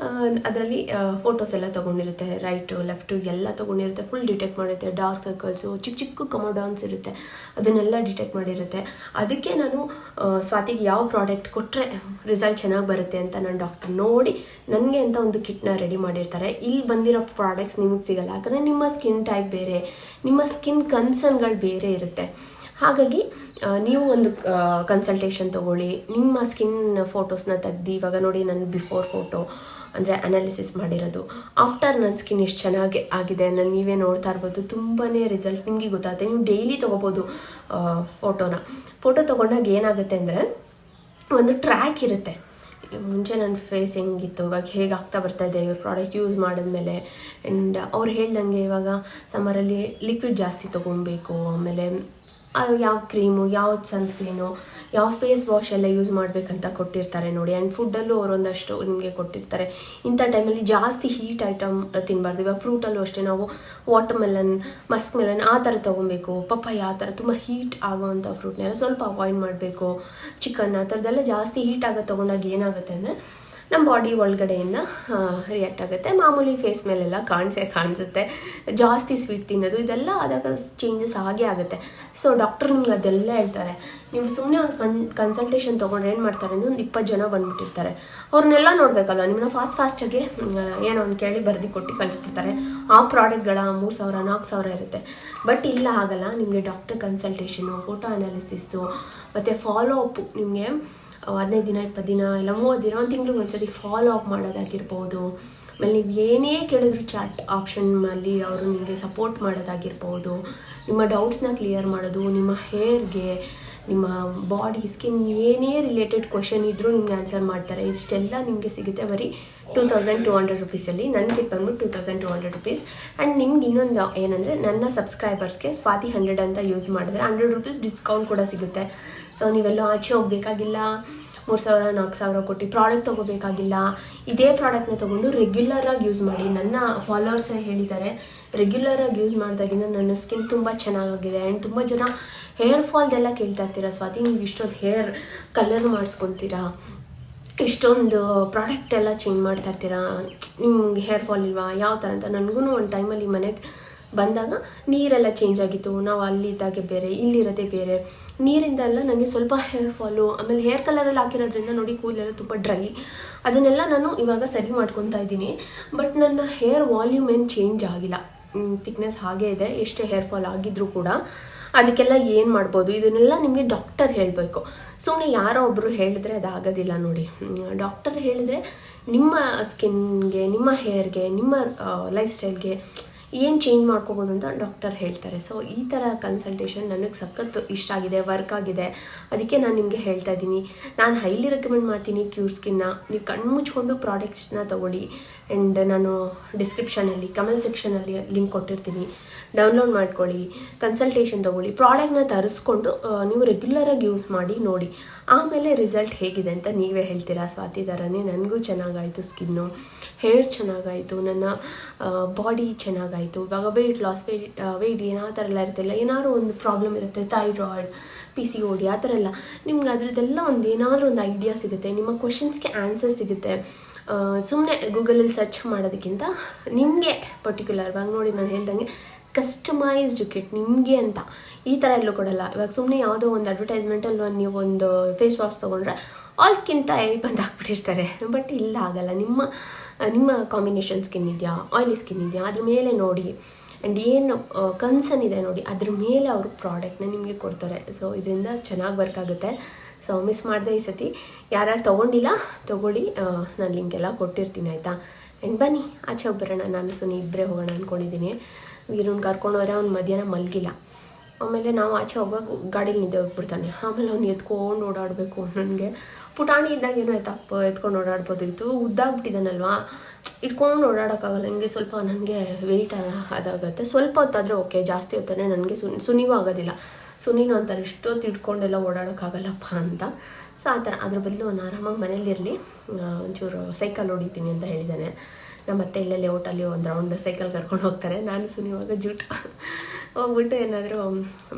ಅದರಲ್ಲಿ ಫೋಟೋಸ್ ಎಲ್ಲ ತೊಗೊಂಡಿರುತ್ತೆ, ರೈಟು ಲೆಫ್ಟು ಎಲ್ಲ ತೊಗೊಂಡಿರುತ್ತೆ, ಫುಲ್ ಡಿಟೆಕ್ಟ್ ಮಾಡಿರುತ್ತೆ. ಡಾರ್ಕ್ ಸರ್ಕಲ್ಸು ಚಿಕ್ಕ ಚಿಕ್ಕ ಕಮೋಡಾನ್ಸ್ ಇರುತ್ತೆ ಅದನ್ನೆಲ್ಲ ಡಿಟೆಕ್ಟ್ ಮಾಡಿರುತ್ತೆ. ಅದಕ್ಕೆ ನಾನು ಸ್ವಾತಿಗೆ ಯಾವ ಪ್ರಾಡಕ್ಟ್ ಕೊಟ್ಟರೆ ರಿಸಲ್ಟ್ ಚೆನ್ನಾಗಿ ಬರುತ್ತೆ ಅಂತ ನನ್ನ ಡಾಕ್ಟರ್ ನೋಡಿ ನನಗೆ ಅಂತ ಒಂದು ಕಿಟ್ನ ರೆಡಿ ಮಾಡಿರ್ತಾರೆ. ಇಲ್ಲಿ ಬಂದಿರೋ ಪ್ರಾಡಕ್ಟ್ಸ್ ನಿಮಗೆ ಸಿಗಲ್ಲ, ಯಾಕಂದರೆ ನಿಮ್ಮ ಸ್ಕಿನ್ ಟೈಪ್ ಬೇರೆ, ನಿಮ್ಮ ಸ್ಕಿನ್ ಕನ್ಸರ್ನ್ಗಳು ಬೇರೆ ಇರುತ್ತೆ. ಹಾಗಾಗಿ ನೀವು ಒಂದು ಕನ್ಸಲ್ಟೇಷನ್ ತೊಗೊಳ್ಳಿ, ನಿಮ್ಮ ಸ್ಕಿನ್ ಫೋಟೋಸ್ನ ತೆಗ್ದು ಇವಾಗ ನೋಡಿ ನನ್ನ ಬಿಫೋರ್ ಫೋಟೋ ಅಂದರೆ ಅನಾಲಿಸಿಸ್ ಮಾಡಿರೋದು, ಆಫ್ಟರ್ ನನ್ನ ಸ್ಕಿನ್ ಎಷ್ಟು ಚೆನ್ನಾಗಿ ಆಗಿದೆ ನಾನು ನೀವೇ ನೋಡ್ತಾ ಇರ್ಬೋದು. ತುಂಬಾ ರಿಸಲ್ಟ್ ನಿಮಗೆ ಗೊತ್ತಾಗುತ್ತೆ. ನೀವು ಡೈಲಿ ತೊಗೋಬೋದು ಫೋಟೋ ತೊಗೊಂಡಾಗ ಏನಾಗುತ್ತೆ ಅಂದರೆ ಒಂದು ಟ್ರ್ಯಾಕ್ ಇರುತ್ತೆ. ಮುಂಚೆ ನನ್ನ ಫೇಸ್ ಹೆಂಗಿತ್ತು, ಇವಾಗ ಹೇಗೆ ಆಗ್ತಾ ಬರ್ತಾಯಿದೆ ಇವ್ರ ಪ್ರಾಡಕ್ಟ್ ಯೂಸ್ ಮಾಡಿದ್ಮೇಲೆ. ಆ್ಯಂಡ್ ಅವ್ರು ಹೇಳ್ದಂಗೆ ಇವಾಗ ಸಮ್ಮರಲ್ಲಿ ಲಿಕ್ವಿಡ್ ಜಾಸ್ತಿ ತೊಗೊಬೇಕು, ಆಮೇಲೆ ಯಾವ ಕ್ರೀಮು, ಯಾವ್ದು ಸನ್ಸ್ಕ್ರೀನು, ಯಾವ ಫೇಸ್ ವಾಶ್ ಎಲ್ಲ ಯೂಸ್ ಮಾಡಬೇಕಂತ ಕೊಟ್ಟಿರ್ತಾರೆ ನೋಡಿ. ಆ್ಯಂಡ್ ಫುಡ್ಡಲ್ಲೂ ಅವರೊಂದಷ್ಟು ನಿಮಗೆ ಕೊಟ್ಟಿರ್ತಾರೆ. ಇಂಥ ಟೈಮಲ್ಲಿ ಜಾಸ್ತಿ ಹೀಟ್ ಐಟಮ್ ತಿನ್ನಬಾರ್ದು. ಇವಾಗ ಫ್ರೂಟಲ್ಲೂ ಅಷ್ಟೇ ನಾವು ವಾಟರ್ ಮೆಲನ್, ಮಸ್ಕ್ ಮೆಲನ್ ಆ ಥರ ತೊಗೊಬೇಕು. ಪಪ್ಪಾಯ ಆ ಥರ ತುಂಬ ಹೀಟ್ ಆಗೋವಂಥ ಫ್ರೂಟ್ನೆಲ್ಲ ಸ್ವಲ್ಪ ಅವಾಯ್ಡ್ ಮಾಡಬೇಕು. ಚಿಕನ್ ಆ ಥರದ್ದೆಲ್ಲ ಜಾಸ್ತಿ ಹೀಟ್ ಆಗೋದು ತೊಗೊಂಡಾಗ ಏನಾಗುತ್ತೆ ಅಂದರೆ ನಮ್ಮ ಬಾಡಿ ಒಳಗಡೆಯಿಂದ ರಿಯಾಕ್ಟ್ ಆಗುತ್ತೆ. ಮಾಮೂಲಿ ಫೇಸ್ ಮೇಲೆಲ್ಲ ಕಾಣಿಸುತ್ತೆ. ಜಾಸ್ತಿ ಸ್ವೀಟ್ ತಿನ್ನೋದು ಇದೆಲ್ಲ ಆದಾಗ ಚೇಂಜಸ್ ಆಗೇ ಆಗುತ್ತೆ. ಸೊ ಡಾಕ್ಟರ್ ನಿಮ್ಗೆ ಅದೆಲ್ಲ ಹೇಳ್ತಾರೆ. ನೀವು ಸುಮ್ಮನೆ ಒಂದು ಕನ್ಸಲ್ಟೇಷನ್ ತೊಗೊಂಡ್ರೆ ಏನು ಮಾಡ್ತಾರೆ ಅಂದರೆ ಒಂದು 20 ಜನ ಬಂದುಬಿಟ್ಟಿರ್ತಾರೆ. ಅವ್ರನ್ನೆಲ್ಲ ನೋಡಬೇಕಲ್ಲ, ನಿಮ್ಮನ್ನ ಫಾಸ್ಟಾಗಿ ಏನೋ ಒಂದು ಕೇಳಿ ಬರೆದು ಕೊಟ್ಟು ಕಳಿಸ್ಬಿಡ್ತಾರೆ. ಆ ಪ್ರಾಡಕ್ಟ್ಗಳ 3000 4000 ಇರುತ್ತೆ. ಬಟ್ ಇಲ್ಲ ಆಗಲ್ಲ. ನಿಮಗೆ ಡಾಕ್ಟರ್ ಕನ್ಸಲ್ಟೇಷನು, ಫೋಟೋ ಅನಾಲಿಸಿಸ್ಸು ಮತ್ತು ಫಾಲೋ ಅಪ್ಪು ನಿಮಗೆ 15 ದಿನ 20 ದಿನ ಇಲ್ಲ 30 ದಿನ ಒಂದು ತಿಂಗ್ಳಿಗೆ ಒಂದ್ಸತಿ ಫಾಲೋ ಅಪ್ ಮಾಡೋದಾಗಿರ್ಬೋದು. ಆಮೇಲೆ ನೀವು ಏನೇ ಕೇಳಿದ್ರು ಚಾಟ್ ಆಪ್ಷನ್ನಲ್ಲಿ ಅವರು ನಿಮಗೆ ಸಪೋರ್ಟ್ ಮಾಡೋದಾಗಿರ್ಬೋದು. ನಿಮ್ಮ ಡೌಟ್ಸ್ನ ಕ್ಲಿಯರ್ ಮಾಡೋದು, ನಿಮ್ಮ ಹೇರ್ಗೆ, ನಿಮ್ಮ ಬಾಡಿ ಸ್ಕಿನ್ ಏನೇ ರಿಲೇಟೆಡ್ ಕ್ವಶನ್ ಇದ್ದರೂ ನಿಮಗೆ ಆನ್ಸರ್ ಮಾಡ್ತಾರೆ. ಇಷ್ಟೆಲ್ಲ ನಿಮಗೆ ಸಿಗುತ್ತೆ ಬರೀ 2200 ರುಪೀಸಲ್ಲಿ. ನನ್ನ ಕಿಟ್ ಬಂದ್ಬಿಟ್ಟು 2200 ರುಪೀಸ್. ಆ್ಯಂಡ್ ನಿಮ್ಗೆ ಇನ್ನೊಂದು ಏನಂದರೆ ನನ್ನ ಸಬ್ಸ್ಕ್ರೈಬರ್ಸ್ಗೆ ಸ್ವಾತಿ 100 ಅಂತ ಯೂಸ್ ಮಾಡಿದ್ರೆ 100 ರುಪೀಸ್ ಡಿಸ್ಕೌಂಟ್ ಕೂಡ ಸಿಗುತ್ತೆ. ಸೊ ನೀವೆಲ್ಲೋ ಆಚೆ ಹೋಗಬೇಕಾಗಿಲ್ಲ, 3000 4000 ಕೊಟ್ಟು ಪ್ರಾಡಕ್ಟ್ ತೊಗೋಬೇಕಾಗಿಲ್ಲ. ಇದೇ ಪ್ರಾಡಕ್ಟ್ನ ತೊಗೊಂಡು ರೆಗ್ಯುಲರಾಗಿ ಯೂಸ್ ಮಾಡಿ. ನನ್ನ ಫಾಲೋವರ್ಸೇ ಹೇಳಿದ್ದಾರೆ ರೆಗ್ಯುಲರಾಗಿ ಯೂಸ್ ಮಾಡಿದಾಗಿಂದ ನನ್ನ ಸ್ಕಿನ್ ತುಂಬ ಚೆನ್ನಾಗಿದೆ. ಆ್ಯಂಡ್ ತುಂಬ ಜನ ಹೇರ್ ಫಾಲ್ದೆಲ್ಲ ಕೇಳ್ತಾ ಇರ್ತೀರಾ, ಸ್ವಾತಿ ನೀವು ಇಷ್ಟೊಂದು ಹೇರ್ ಕಲರ್ ಮಾಡಿಸ್ಕೊತೀರಾ, ಇಷ್ಟೊಂದು ಪ್ರಾಡಕ್ಟ್ ಎಲ್ಲ ಚೇಂಜ್ ಮಾಡ್ತಾ ಇರ್ತೀರಾ, ನಿಮ್ಗೆ ಹೇರ್ ಫಾಲ್ ಇಲ್ವಾ, ಯಾವ ಥರ ಅಂತ. ನನಗೂ ಒಂದು ಟೈಮಲ್ಲಿ ಮನೆಗೆ ಬಂದಾಗ ನೀರೆಲ್ಲ ಚೇಂಜ್ ಆಗಿತ್ತು. ನಾವು ಅಲ್ಲಿದ್ದಾಗೆ ಬೇರೆ, ಇಲ್ಲಿರೋದೇ ಬೇರೆ. ನೀರಿಂದೆಲ್ಲ ನನಗೆ ಸ್ವಲ್ಪ ಹೇರ್ ಫಾಲು, ಆಮೇಲೆ ಹೇರ್ ಕಲರೆಲ್ಲ ಹಾಕಿರೋದ್ರಿಂದ ನೋಡಿ ಕೂದಲೆಲ್ಲ ತುಂಬ ಡ್ರೈ. ಅದನ್ನೆಲ್ಲ ನಾನು ಇವಾಗ ಸರಿ ಮಾಡ್ಕೊತಾ ಇದ್ದೀನಿ. ಬಟ್ ನನ್ನ ಹೇರ್ ವಾಲ್ಯೂಮ್ ಏನು ಚೇಂಜ್ ಆಗಿಲ್ಲ, ಥಿಕ್ನೆಸ್ ಹಾಗೇ ಇದೆ. ಎಷ್ಟೇ ಹೇರ್ ಫಾಲ್ ಆಗಿದ್ರೂ ಕೂಡ ಅದಕ್ಕೆಲ್ಲ ಏನು ಮಾಡ್ಬೋದು ಇದನ್ನೆಲ್ಲ ನಿಮಗೆ ಡಾಕ್ಟರ್ ಹೇಳಬೇಕು. ಸುಮ್ಮನೆ ಯಾರೋ ಒಬ್ಬರು ಹೇಳಿದ್ರೆ ಅದಾಗೋದಿಲ್ಲ ನೋಡಿ. ಡಾಕ್ಟರ್ ಹೇಳಿದ್ರೆ ನಿಮ್ಮ ಸ್ಕಿನ್ಗೆ, ನಿಮ್ಮ ಹೇರ್ಗೆ, ನಿಮ್ಮ ಲೈಫ್ ಸ್ಟೈಲ್ಗೆ ಏನು ಚೇಂಜ್ ಮಾಡ್ಕೋಬೋದು ಅಂತ ಡಾಕ್ಟರ್ ಹೇಳ್ತಾರೆ. ಸೊ ಈ ಥರ ಕನ್ಸಲ್ಟೇಷನ್ ನನಗೆ ಸಖತ್ತು ಇಷ್ಟ ಆಗಿದೆ, ವರ್ಕ್ ಆಗಿದೆ. ಅದಕ್ಕೆ ನಾನು ನಿಮಗೆ ಹೇಳ್ತಾ ಇದ್ದೀನಿ. ನಾನು ಹೈಲಿ ರೆಕಮೆಂಡ್ ಮಾಡ್ತೀನಿ ಕ್ಯೂರ್ ಸ್ಕಿನ್ನ. ನೀವು ಕಣ್ಣು ಮುಚ್ಕೊಂಡು ಪ್ರಾಡಕ್ಟ್ಸ್ನ ತೊಗೊಳ್ಳಿ. ಆ್ಯಂಡ್ ನಾನು ಡಿಸ್ಕ್ರಿಪ್ಷನಲ್ಲಿ ಕಮೆಂಟ್ ಸೆಕ್ಷನಲ್ಲಿ ಲಿಂಕ್ ಕೊಟ್ಟಿರ್ತೀನಿ, ಡೌನ್ಲೋಡ್ ಮಾಡ್ಕೊಳ್ಳಿ, ಕನ್ಸಲ್ಟೇಷನ್ ತೊಗೊಳ್ಳಿ. ಪ್ರಾಡಕ್ಟ್ನ ತರಿಸ್ಕೊಂಡು ನೀವು ರೆಗ್ಯುಲರಾಗಿ ಯೂಸ್ ಮಾಡಿ ನೋಡಿ. ಆಮೇಲೆ ರಿಸಲ್ಟ್ ಹೇಗಿದೆ ಅಂತ ನೀವೇ ಹೇಳ್ತೀರಾ. ಸ್ವಾತಿ ಥರನೇ ನನಗೂ ಚೆನ್ನಾಗಾಯಿತು ಸ್ಕಿನ್ನು, ಹೇರ್ ಚೆನ್ನಾಗಾಯಿತು, ನನ್ನ ಬಾಡಿ ಚೆನ್ನಾಗಾಯಿತು. ಇವಾಗ ವೆಯ್ಟ್ ಲಾಸ್, ವೆಯ್ಟ್ ಏನು ಆ ಥರ ಎಲ್ಲ ಇರ್ತಿಲ್ಲ, ಏನಾದರೂ ಒಂದು ಪ್ರಾಬ್ಲಮ್ ಇರುತ್ತೆ, ಥೈರಾಯ್ಡ್, PCOD ಆ ಥರ ಎಲ್ಲ. ನಿಮ್ಗೆ ಅದರದ್ದೆಲ್ಲ ಏನಾದರೂ ಒಂದು ಐಡಿಯಾ ಸಿಗುತ್ತೆ, ನಿಮ್ಮ ಕ್ವೆಶನ್ಸ್ಗೆ ಆನ್ಸರ್ ಸಿಗುತ್ತೆ. ಸುಮ್ಮನೆ ಗೂಗಲಲ್ಲಿ ಸರ್ಚ್ ಮಾಡೋದಕ್ಕಿಂತ ನಿಮಗೆ ಪರ್ಟಿಕ್ಯುಲರ್ವಾಗಿ ನೋಡಿ, ನಾನು ಹೇಳ್ದಂಗೆ ಕಸ್ಟಮೈಸ್ಡ್ ಕಿಟ್ ನಿಮಗೆ ಅಂತ ಈ ಥರ ಎಲ್ಲೂ ಕೊಡಲ್ಲ. ಇವಾಗ ಸುಮ್ಮನೆ ಯಾವುದೋ ಒಂದು ಅಡ್ವರ್ಟೈಸ್ಮೆಂಟಲ್ಲಿ ನೀವು ಒಂದು ಫೇಸ್ ವಾಶ್ ತೊಗೊಂಡ್ರೆ ಆಲ್ ಸ್ಕಿನ್ ಟೈಪ್ ಅಂತ ಹಾಕ್ಬಿಟ್ಟಿರ್ತಾರೆ. ಬಟ್ ಇಲ್ಲ, ಆಗಲ್ಲ. ನಿಮ್ಮ ಕಾಂಬಿನೇಷನ್ ಸ್ಕಿನ್ ಇದೆಯಾ, ಆಯಿಲಿ ಸ್ಕಿನ್ ಇದೆಯಾ, ಅದ್ರ ಮೇಲೆ ನೋಡಿ. ಆ್ಯಂಡ್ ಏನು ಕನ್ಸರ್ನ್ ಇದೆ ನೋಡಿ, ಅದ್ರ ಮೇಲೆ ಅವರು ಪ್ರಾಡಕ್ಟ್ನ ನಿಮಗೆ ಕೊಡ್ತಾರೆ. ಸೊ ಇದರಿಂದ ಚೆನ್ನಾಗಿ ವರ್ಕ್ ಆಗುತ್ತೆ. ಸೊ ಮಿಸ್ ಮಾಡಿದೆ ಈ ಸತಿ. ಯಾರ್ಯಾರು ತೊಗೊಂಡಿಲ್ಲ ತೊಗೊಳ್ಳಿ, ನಾನು ಲಿಂಕ್ ಎಲ್ಲ ಕೊಟ್ಟಿರ್ತೀನಿ ಆಯಿತಾ. ಆ್ಯಂಡ್ ಬನ್ನಿ ಆಚೆ ಹೋಗಿ ಬರೋಣ. ನಾನು ಸುನಿ ಇಬ್ಬರೇ ಹೋಗೋಣ ಅಂದ್ಕೊಂಡಿದ್ದೀನಿ. ವೀರೂನ್ ಕರ್ಕೊಂಡು ಹೋದ್ರೆ ಅವ್ನು ಮಧ್ಯಾಹ್ನ ಮಲಗಿಲ್ಲ. ಆಮೇಲೆ ನಾವು ಆಚೆ ಹೋಗೋಕೆ ಗಾಡೀಲಿ ನಿದ್ದೆ ಹೋಗ್ಬಿಡ್ತಾನೆ. ಆಮೇಲೆ ಅವ್ನು ಎತ್ಕೊಂಡು ಓಡಾಡಬೇಕು. ನನಗೆ ಪುಟಾಣಿ ಇದ್ದಾಗ ಏನೋ ಆಯ್ತಪ್ಪ ಎತ್ಕೊಂಡು ಓಡಾಡ್ಬೋದಿತ್ತು. ಉದ್ದಾಗ್ಬಿಟ್ಟಿದ್ದಾನಲ್ವಾ, ಇಟ್ಕೊಂಡು ಓಡಾಡೋಕ್ಕಾಗಲ್ಲ. ನನಗೆ ಸ್ವಲ್ಪ ನನಗೆ ವೆಯ್ಟ್ ಅದಾಗುತ್ತೆ. ಸ್ವಲ್ಪ ಹೊತ್ತಾದರೆ ಓಕೆ, ಜಾಸ್ತಿ ಹೊತ್ತಾನೆ ನನಗೆ ಸುನಿಗೂ ಆಗೋದಿಲ್ಲ. ಸುನಿನೂ ಅಂತಾರೆ ಇಷ್ಟೊತ್ತು ಇಟ್ಕೊಂಡೆಲ್ಲ ಓಡಾಡೋಕ್ಕಾಗಲ್ಲಪ್ಪ ಅಂತ. ಸೊ ಆ ಥರ. ಅದ್ರ ಬದಲು ಅವ್ನು ಆರಾಮಾಗಿ ಮನೇಲಿರಲಿ, ಒಂಚೂರು ಸೈಕಲ್ ಹೊಡಿತೀನಿ ಅಂತ ಹೇಳಿದ್ದಾನೆ. ನಮ್ಮ ಅತ್ತೆ ಇಲ್ಲೇ ಲೇಔಟಲ್ಲಿ ಒಂದು ರೌಂಡ್ ಸೈಕಲ್ ಕರ್ಕೊಂಡು ಹೋಗ್ತಾರೆ. ನಾನು ಸುನಿವಾಗ ಜೂಟ್ ಹೋಗ್ಬಿಟ್ಟು ಏನಾದರೂ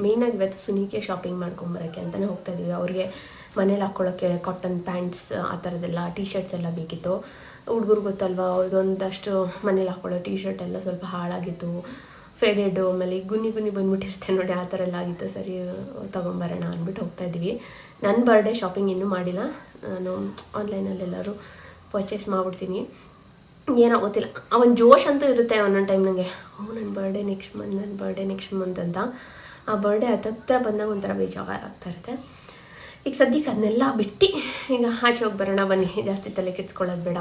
ಮೇಯ್ನಾಗಿ ಇವತ್ತು ಸುನಿಗೆ ಶಾಪಿಂಗ್ ಮಾಡ್ಕೊಂಬರೋಕ್ಕೆ ಅಂತಲೇ ಹೋಗ್ತಾಯಿದ್ದೀವಿ. ಅವ್ರಿಗೆ ಮನೇಲಿ ಹಾಕ್ಕೊಳ್ಳೋಕ್ಕೆ ಕಾಟನ್ ಪ್ಯಾಂಟ್ಸ್ ಆ ಥರದ್ದೆಲ್ಲ ಟೀ ಶರ್ಟ್ಸ್ ಎಲ್ಲ ಬೇಕಿತ್ತು. ಹುಡುಗರು ಗೊತ್ತಲ್ವ, ಅವ್ರದ್ದೊಂದಷ್ಟು ಮನೇಲಿ ಹಾಕ್ಕೊಳ್ಳೋ ಟೀ ಶರ್ಟ್ ಎಲ್ಲ ಸ್ವಲ್ಪ ಹಾಳಾಗಿತ್ತು, ಫೇಡೆಡು, ಆಮೇಲೆ ಗುನ್ನಿ ಬಂದುಬಿಟ್ಟಿರುತ್ತೆ ನೋಡಿ, ಆ ಥರ ಎಲ್ಲ ಆಗಿತ್ತು. ಸರಿ ತೊಗೊಂಬರೋಣ ಅಂದ್ಬಿಟ್ಟು ಹೋಗ್ತಾಯಿದ್ವಿ. ನನ್ನ ಬರ್ಡೇ ಶಾಪಿಂಗ್ ಇನ್ನೂ ಮಾಡಿಲ್ಲ. ನಾನು ಆನ್ಲೈನಲ್ಲೆಲ್ಲರೂ ಪರ್ಚೇಸ್ ಮಾಡಿಬಿಡ್ತೀನಿ. ಏನೋ ಗೊತ್ತಿಲ್ಲ, ಅವನ ಜೋಶ್ ಅಂತೂ ಇರುತ್ತೆ ಒಂದೊಂದು ಟೈಮ್ ನನಗೆ. ನನ್ನ ಬರ್ಡೇ ನೆಕ್ಸ್ಟ್ ಮಂತ್ ಅಂತ. ಆ ಬರ್ಡೇ ಹತ್ತಿರ ಬಂದಾಗ ಒಂಥರ ಬೇಜಾರಾಗ್ತಾ ಇರುತ್ತೆ. ಈಗ ಸದ್ಯಕ್ಕೆ ಅದನ್ನೆಲ್ಲ ಬಿಟ್ಟು ಈಗ ಆಚೆ ಹೋಗಿ ಬರೋಣ ಬನ್ನಿ, ಜಾಸ್ತಿ ತಲೆ ಕೆಡ್ಸ್ಕೊಳ್ಳೋದು ಬೇಡ.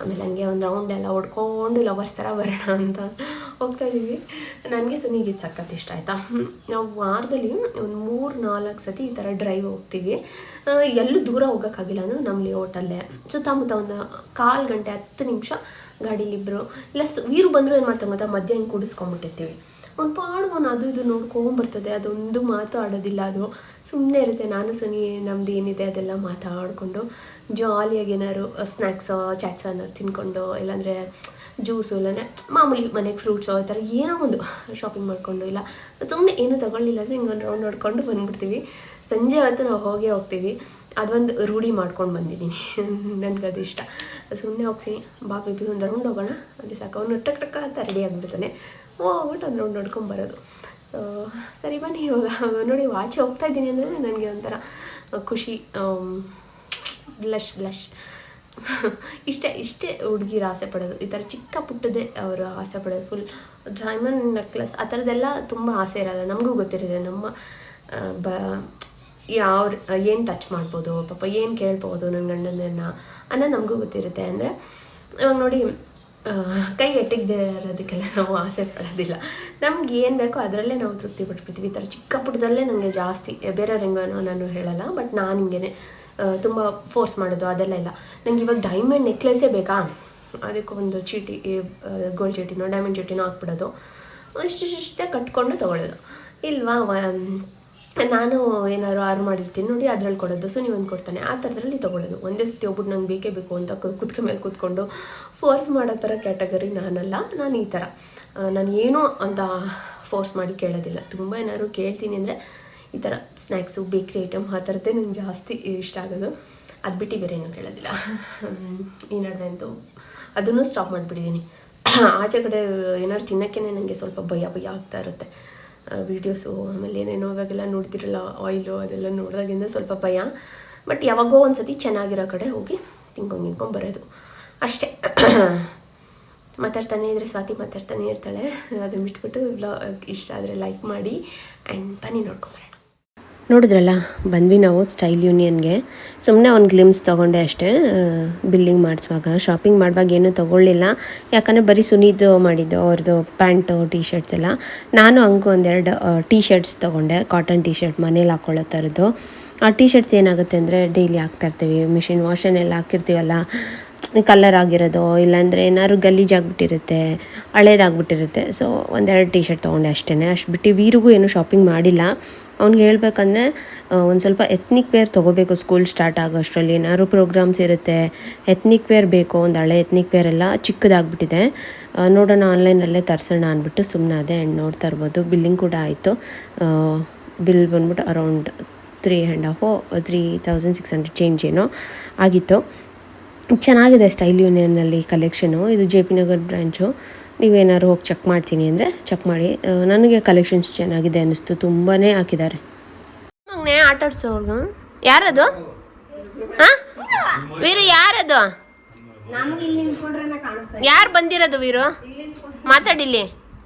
ಆಮೇಲೆ ಹಂಗೆ ಒಂದು ರೌಂಡ್ ಎಲ್ಲ ಹೊಡ್ಕೊಂಡು ಲವರ್ಸ್ ಥರ ಬರೋಣ ಅಂತ ಹೋಗ್ತಾಯಿದ್ದೀವಿ. ನನಗೆ ಸುನಿಗಿದ್ದು ಸಖತ್ ಇಷ್ಟ ಆಯಿತಾ. ನಾವು ವಾರದಲ್ಲಿ ಒಂದು 3-4 ಸತಿ ಈ ಥರ ಡ್ರೈವ್ ಹೋಗ್ತೀವಿ. ಎಲ್ಲೂ ದೂರ ಹೋಗೋಕ್ಕಾಗಿಲ್ಲ ಅಂದರೂ ನಮ್ಮ ಲೇಔಟಲ್ಲೇ ಸುತ್ತಮುತ್ತ ಒಂದು 1/4 ಗಂಟೆ 10 ನಿಮಿಷ ಗಾಡೀಲಿಬ್ಬರು ಇಲ್ಲ ವೀರು ಬಂದರೂ ಏನು ಮಾಡ್ತಾವೆ ಗೊತ್ತಾ, ಮಧ್ಯ ಹಿಂಗೆ ಕುಡಿಸ್ಕೊಂಬಿಟ್ಟಿರ್ತೀವಿ. ಅವ್ನು ಪಾಡ್ಕೊಂಡು ಅದು ಇದು ನೋಡ್ಕೊಂಬರ್ತದೆ. ಅದೊಂದು ಮಾತು ಆಡೋದಿಲ್ಲ, ಅದು ಸುಮ್ಮನೆ ಇರುತ್ತೆ. ನಾನು ಸುನಿ ನಮ್ದು ಏನಿದೆ ಅದೆಲ್ಲ ಮಾತಾಡಿಕೊಂಡು ಜಾಲಿಯಾಗಿ ಏನಾದ್ರು ಸ್ನ್ಯಾಕ್ಸೋ ಚಾಟ್ಸೋ ಏನಾದ್ರು ತಿನ್ಕೊಂಡು, ಇಲ್ಲಾಂದರೆ ಜ್ಯೂಸು, ಇಲ್ಲಾಂದರೆ ಮಾಮೂಲಿ ಮನೆಗೆ ಫ್ರೂಟ್ಸು ಆ ಥರ ಏನೋ ಒಂದು ಶಾಪಿಂಗ್ ಮಾಡಿಕೊಂಡು, ಇಲ್ಲ ಸುಮ್ಮನೆ ಏನೂ ತೊಗೊಳ್ಳಿಲ್ಲ ಅಂದರೆ ಹಿಂಗೊಂದು ರೌಂಡ್ ನೋಡ್ಕೊಂಡು ಬಂದುಬಿಡ್ತೀವಿ. ಸಂಜೆ ಹೊತ್ತು ನಾವು ಹೋಗ್ತೀವಿ. ಅದೊಂದು ರೂಢಿ ಮಾಡ್ಕೊಂಡು ಬಂದಿದ್ದೀನಿ. ನನಗದು ಇಷ್ಟ. ಸುಮ್ಮನೆ ಹೋಗ್ತೀನಿ, ಬಾ ಬೇಬಿ ಒಂದು ರೌಂಡ್ ಹೋಗೋಣ ಅಲ್ಲಿ ಸಾಕು. ಅವನು ಟಕ್ ಅಂತ ರೆಡಿ ಆಗಿಬಿಡ್ತಾನೆ. ಹೋಗ್ಬಿಟ್ಟು ಒಂದು ರೌಂಡ್ ನೋಡ್ಕೊಂಡು ಬರೋದು. ಸೊ ಸರಿ ಬನ್ನಿ, ಇವಾಗ ನೋಡಿ ಆಚೆ ಹೋಗ್ತಾಯಿದ್ದೀನಿ ಅಂದರೆ ನನಗೆ ಒಂಥರ ಖುಷಿ. ಬ್ಲಷ್ ಇಷ್ಟೇ ಹುಡುಗಿರು ಆಸೆ ಪಡೋದು. ಈ ಥರ ಚಿಕ್ಕ ಪುಟ್ಟದೇ ಅವರು ಆಸೆ ಪಡೋದು. ಫುಲ್ ಡೈಮಂಡ್ ನೆಕ್ಲೆಸ್ ಆ ಥರದ್ದೆಲ್ಲ ತುಂಬ ಆಸೆ ಇರೋಲ್ಲ. ನಮಗೂ ಗೊತ್ತಿರುತ್ತೆ ನಮ್ಮ ಏನು ಟಚ್ ಮಾಡ್ಬೋದು, ಪಾಪ ಏನು ಕೇಳ್ಬೋದು ನನ್ನ ಗಂಡನನ್ನ ಅನ್ನೋದು ನಮಗೂ ಗೊತ್ತಿರುತ್ತೆ. ಅಂದರೆ ಇವಾಗ ನೋಡಿ, ಕೈ ಎಟ್ಟಿಗದೆ ಇರೋದಕ್ಕೆಲ್ಲ ನಾವು ಆಸೆ ಪಡೋದಿಲ್ಲ. ನಮ್ಗೆ ಏನು ಬೇಕೋ ಅದರಲ್ಲೇ ನಾವು ತೃಪ್ತಿ ಪಟ್ಬಿಡ್ತೀವಿ. ಈ ಥರ ಚಿಕ್ಕ ಪುಟ್ಟದಲ್ಲೇ ನನಗೆ ಜಾಸ್ತಿ, ಬೇರೆಯವ್ರು ಹೆಂಗೋ ನಾನು ಹೇಳಲ್ಲ, ಬಟ್ ನಾನು ಹಿಂಗೇ ತುಂಬ ಫೋರ್ಸ್ ಮಾಡೋದು ಅದೆಲ್ಲ ಇಲ್ಲ. ನಂಗೆ ಇವಾಗ ಡೈಮಂಡ್ ನೆಕ್ಲೆಸ್ಸೇ ಬೇಕಾ, ಅದಕ್ಕೆ ಒಂದು ಚೀಟಿ, ಗೋಲ್ಡ್ ಚೀಟಿನೋ ಡೈಮಂಡ್ ಚೀಟಿನೋ ಹಾಕ್ಬಿಡೋದು, ಇಷ್ಟೇ ಕಟ್ಕೊಂಡು ತೊಗೊಳ್ಳೋದು. ಇಲ್ವಾ, ನಾನು ಏನಾದ್ರು ಆರ್ಡರ್ ಮಾಡಿರ್ತೀನಿ ನೋಡಿ, ಅದ್ರಲ್ಲಿ ಕೊಡೋದು, ಸುನಿ ಒಂದು ಕೊಡ್ತಾನೆ, ಆ ಥರದ್ರಲ್ಲಿ ತೊಗೊಳ್ಳೋದು. ಒಂದೇ ಸತಿ ಹೋಗ್ಬಿಟ್ಟು ನಂಗೆ ಬೇಕೇ ಬೇಕು ಅಂತ ಕುತ್ಕೆ ಮೇಲೆ ಕೂತ್ಕೊಂಡು ಫೋರ್ಸ್ ಮಾಡೋ ಥರ ಕ್ಯಾಟಗರಿ ನಾನಲ್ಲ. ನಾನು ಈ ಥರ ನಾನು ಏನೂ ಅಂತ ಫೋರ್ಸ್ ಮಾಡಿ ಕೇಳೋದಿಲ್ಲ. ತುಂಬ ಏನಾದ್ರು ಕೇಳ್ತೀನಿ ಅಂದರೆ ಈ ಥರ ಸ್ನ್ಯಾಕ್ಸು, ಬೇಕ್ರಿ ಐಟಮ್ ಆ ಥರದ್ದೇ ನಂಗೆ ಜಾಸ್ತಿ ಇಷ್ಟ ಆಗೋದು. ಅದು ಬಿಟ್ಟು ಬೇರೆ ಏನೂ ಕೇಳೋದಿಲ್ಲ. ಈ ನಡುವೆ ಅಂತೂ ಅದನ್ನು ಸ್ಟಾಪ್ ಮಾಡಿಬಿಟ್ಟಿದ್ದೀನಿ. ಆಚೆ ಕಡೆ ಏನಾದ್ರು ತಿನ್ನೋಕ್ಕೇ ನನಗೆ ಸ್ವಲ್ಪ ಭಯ ಆಗ್ತಾ ಇರುತ್ತೆ. ವೀಡಿಯೋಸು ಆಮೇಲೆ ಏನೇನೋ ಇವಾಗೆಲ್ಲ ನೋಡ್ತಿರಲ್ಲ, ಆಯಿಲು ಅದೆಲ್ಲ ನೋಡಿದಾಗಿಂದ ಸ್ವಲ್ಪ ಭಯ. ಬಟ್ ಯಾವಾಗೋ ಒಂದು ಸತಿ ಚೆನ್ನಾಗಿರೋ ಕಡೆ ಹೋಗಿ ತಿನ್ಕೊಂಡು ಬರೋದು ಅಷ್ಟೇ. ಮಾತಾಡ್ತಾನೆ ಇದ್ದರೆ ಸ್ವಾತಿ ಮಾತಾಡ್ತಾನೆ ಇರ್ತಾಳೆ. ಅದನ್ನು ಬಿಟ್ಬಿಟ್ಟು ಇಷ್ಟ ಆದರೆ ಲೈಕ್ ಮಾಡಿ ಆ್ಯಂಡ್ ಬನ್ನಿ ನೋಡ್ಕೊಂಬರೋಣ. ನೋಡಿದ್ರಲ್ಲ, ಬಂದ್ವಿ ನಾವು ಸ್ಟೈಲ್ ಯೂನಿಯನ್ಗೆ. ಸುಮ್ಮನೆ ಒಂದು ಗ್ಲಿಮ್ಸ್ ತೊಗೊಂಡೆ ಅಷ್ಟೇ. ಬಿಲ್ಲಿಂಗ್ ಮಾಡಿಸುವಾಗ, ಶಾಪಿಂಗ್ ಮಾಡುವಾಗ ಏನೂ ತೊಗೊಳ್ಳಿಲ್ಲ. ಯಾಕಂದರೆ ಬರೀ ಸುನಿದು ಮಾಡಿದ್ದು ಅವ್ರದ್ದು ಪ್ಯಾಂಟು ಟೀ ಶರ್ಟ್ಸ್ ಎಲ್ಲ. ನಾನು ಹಂಗೂ ಒಂದೆರಡು ಟೀ ಶರ್ಟ್ಸ್ ತೊಗೊಂಡೆ, ಕಾಟನ್ ಟೀ ಶರ್ಟ್ ಮನೇಲಿ ಹಾಕ್ಕೊಳ್ಳೋ ಥರದ್ದು. ಆ ಟೀ ಶರ್ಟ್ಸ್ ಏನಾಗುತ್ತೆ ಅಂದರೆ ಡೈಲಿ ಹಾಕ್ತಾಯಿರ್ತೀವಿ, ಮಿಷಿನ್ ವಾಷನ್ನೆಲ್ಲ ಹಾಕಿರ್ತೀವಲ್ಲ, ಕಲರ್ ಆಗಿರೋದು, ಇಲ್ಲಾಂದರೆ ಏನಾದ್ರು ಗಲೀಜಾಗ್ಬಿಟ್ಟಿರುತ್ತೆ, ಹಳೇದಾಗ್ಬಿಟ್ಟಿರುತ್ತೆ. ಸೊ ಒಂದೆರಡು ಟೀ ಶರ್ಟ್ ತೊಗೊಂಡೆ ಅಷ್ಟೇ. ಅಷ್ಟು ಬಿಟ್ಟು ವೀರಿಗೂ ಏನೂ ಶಾಪಿಂಗ್ ಮಾಡಿಲ್ಲ. ಅವ್ನಿಗೆ ಹೇಳ್ಬೇಕಂದ್ರೆ ಒಂದು ಸ್ವಲ್ಪ ಎತ್ನಿಕ್ ವೇರ್ ತೊಗೋಬೇಕು. ಸ್ಕೂಲ್ ಸ್ಟಾರ್ಟ್ ಆಗೋ ಅಷ್ಟರಲ್ಲಿ ಏನಾದ್ರು ಪ್ರೋಗ್ರಾಮ್ಸ್ ಇರುತ್ತೆ, ಎತ್ನಿಕ್ ವೇರ್ ಬೇಕು. ಒಂದು ಹಳೆ ಎತ್ನಿಕ್ ವೇರ್ ಎಲ್ಲ ಚಿಕ್ಕದಾಗ್ಬಿಟ್ಟಿದೆ. ನೋಡೋಣ ಆನ್ಲೈನಲ್ಲೇ ತರಿಸೋಣ ಅಂದ್ಬಿಟ್ಟು ಸುಮ್ಮನೆ ಅದೇ. ಆ್ಯಂಡ್ ನೋಡ್ತಾ ಇರ್ಬೋದು, ಬಿಲ್ಲಿಂಗ್ ಕೂಡ ಆಯಿತು. ಬಿಲ್ ಬಂದ್ಬಿಟ್ಟು ಅರೌಂಡ್ 3,600 ಚೇಂಜ್ ಏನೋ ಆಗಿತ್ತು. ಚೆನ್ನಾಗಿದೆ ಸ್ಟೈಲ್ ಯೂನಿಯನ್ನಲ್ಲಿ ಕಲೆಕ್ಷನು. ಇದು JP ನಗರ್ ಬ್ರ್ಯಾಂಚು. ನೀವೇನಾದ್ರು ಹೋಗಿ ಚೆಕ್ ಮಾಡ್ತೀನಿ ಅಂದರೆ ಚೆಕ್ ಮಾಡಿ. ನನಗೆ ಕಲೆಕ್ಷನ್ಸ್ ಚೆನ್ನಾಗಿದೆ ಅನ್ನಿಸ್ತು, ತುಂಬಾ ಹಾಕಿದ್ದಾರೆ. ಹಂಗೆ ಆಟ ಆಡ್ಸೋರ್ಗು ಯಾರದು? ಹಾಂ ವೀರು, ಯಾರದು? ಯಾರು ಬಂದಿರೋದು ವೀರು? ಮಾತಾಡಿಲ್ಲಿ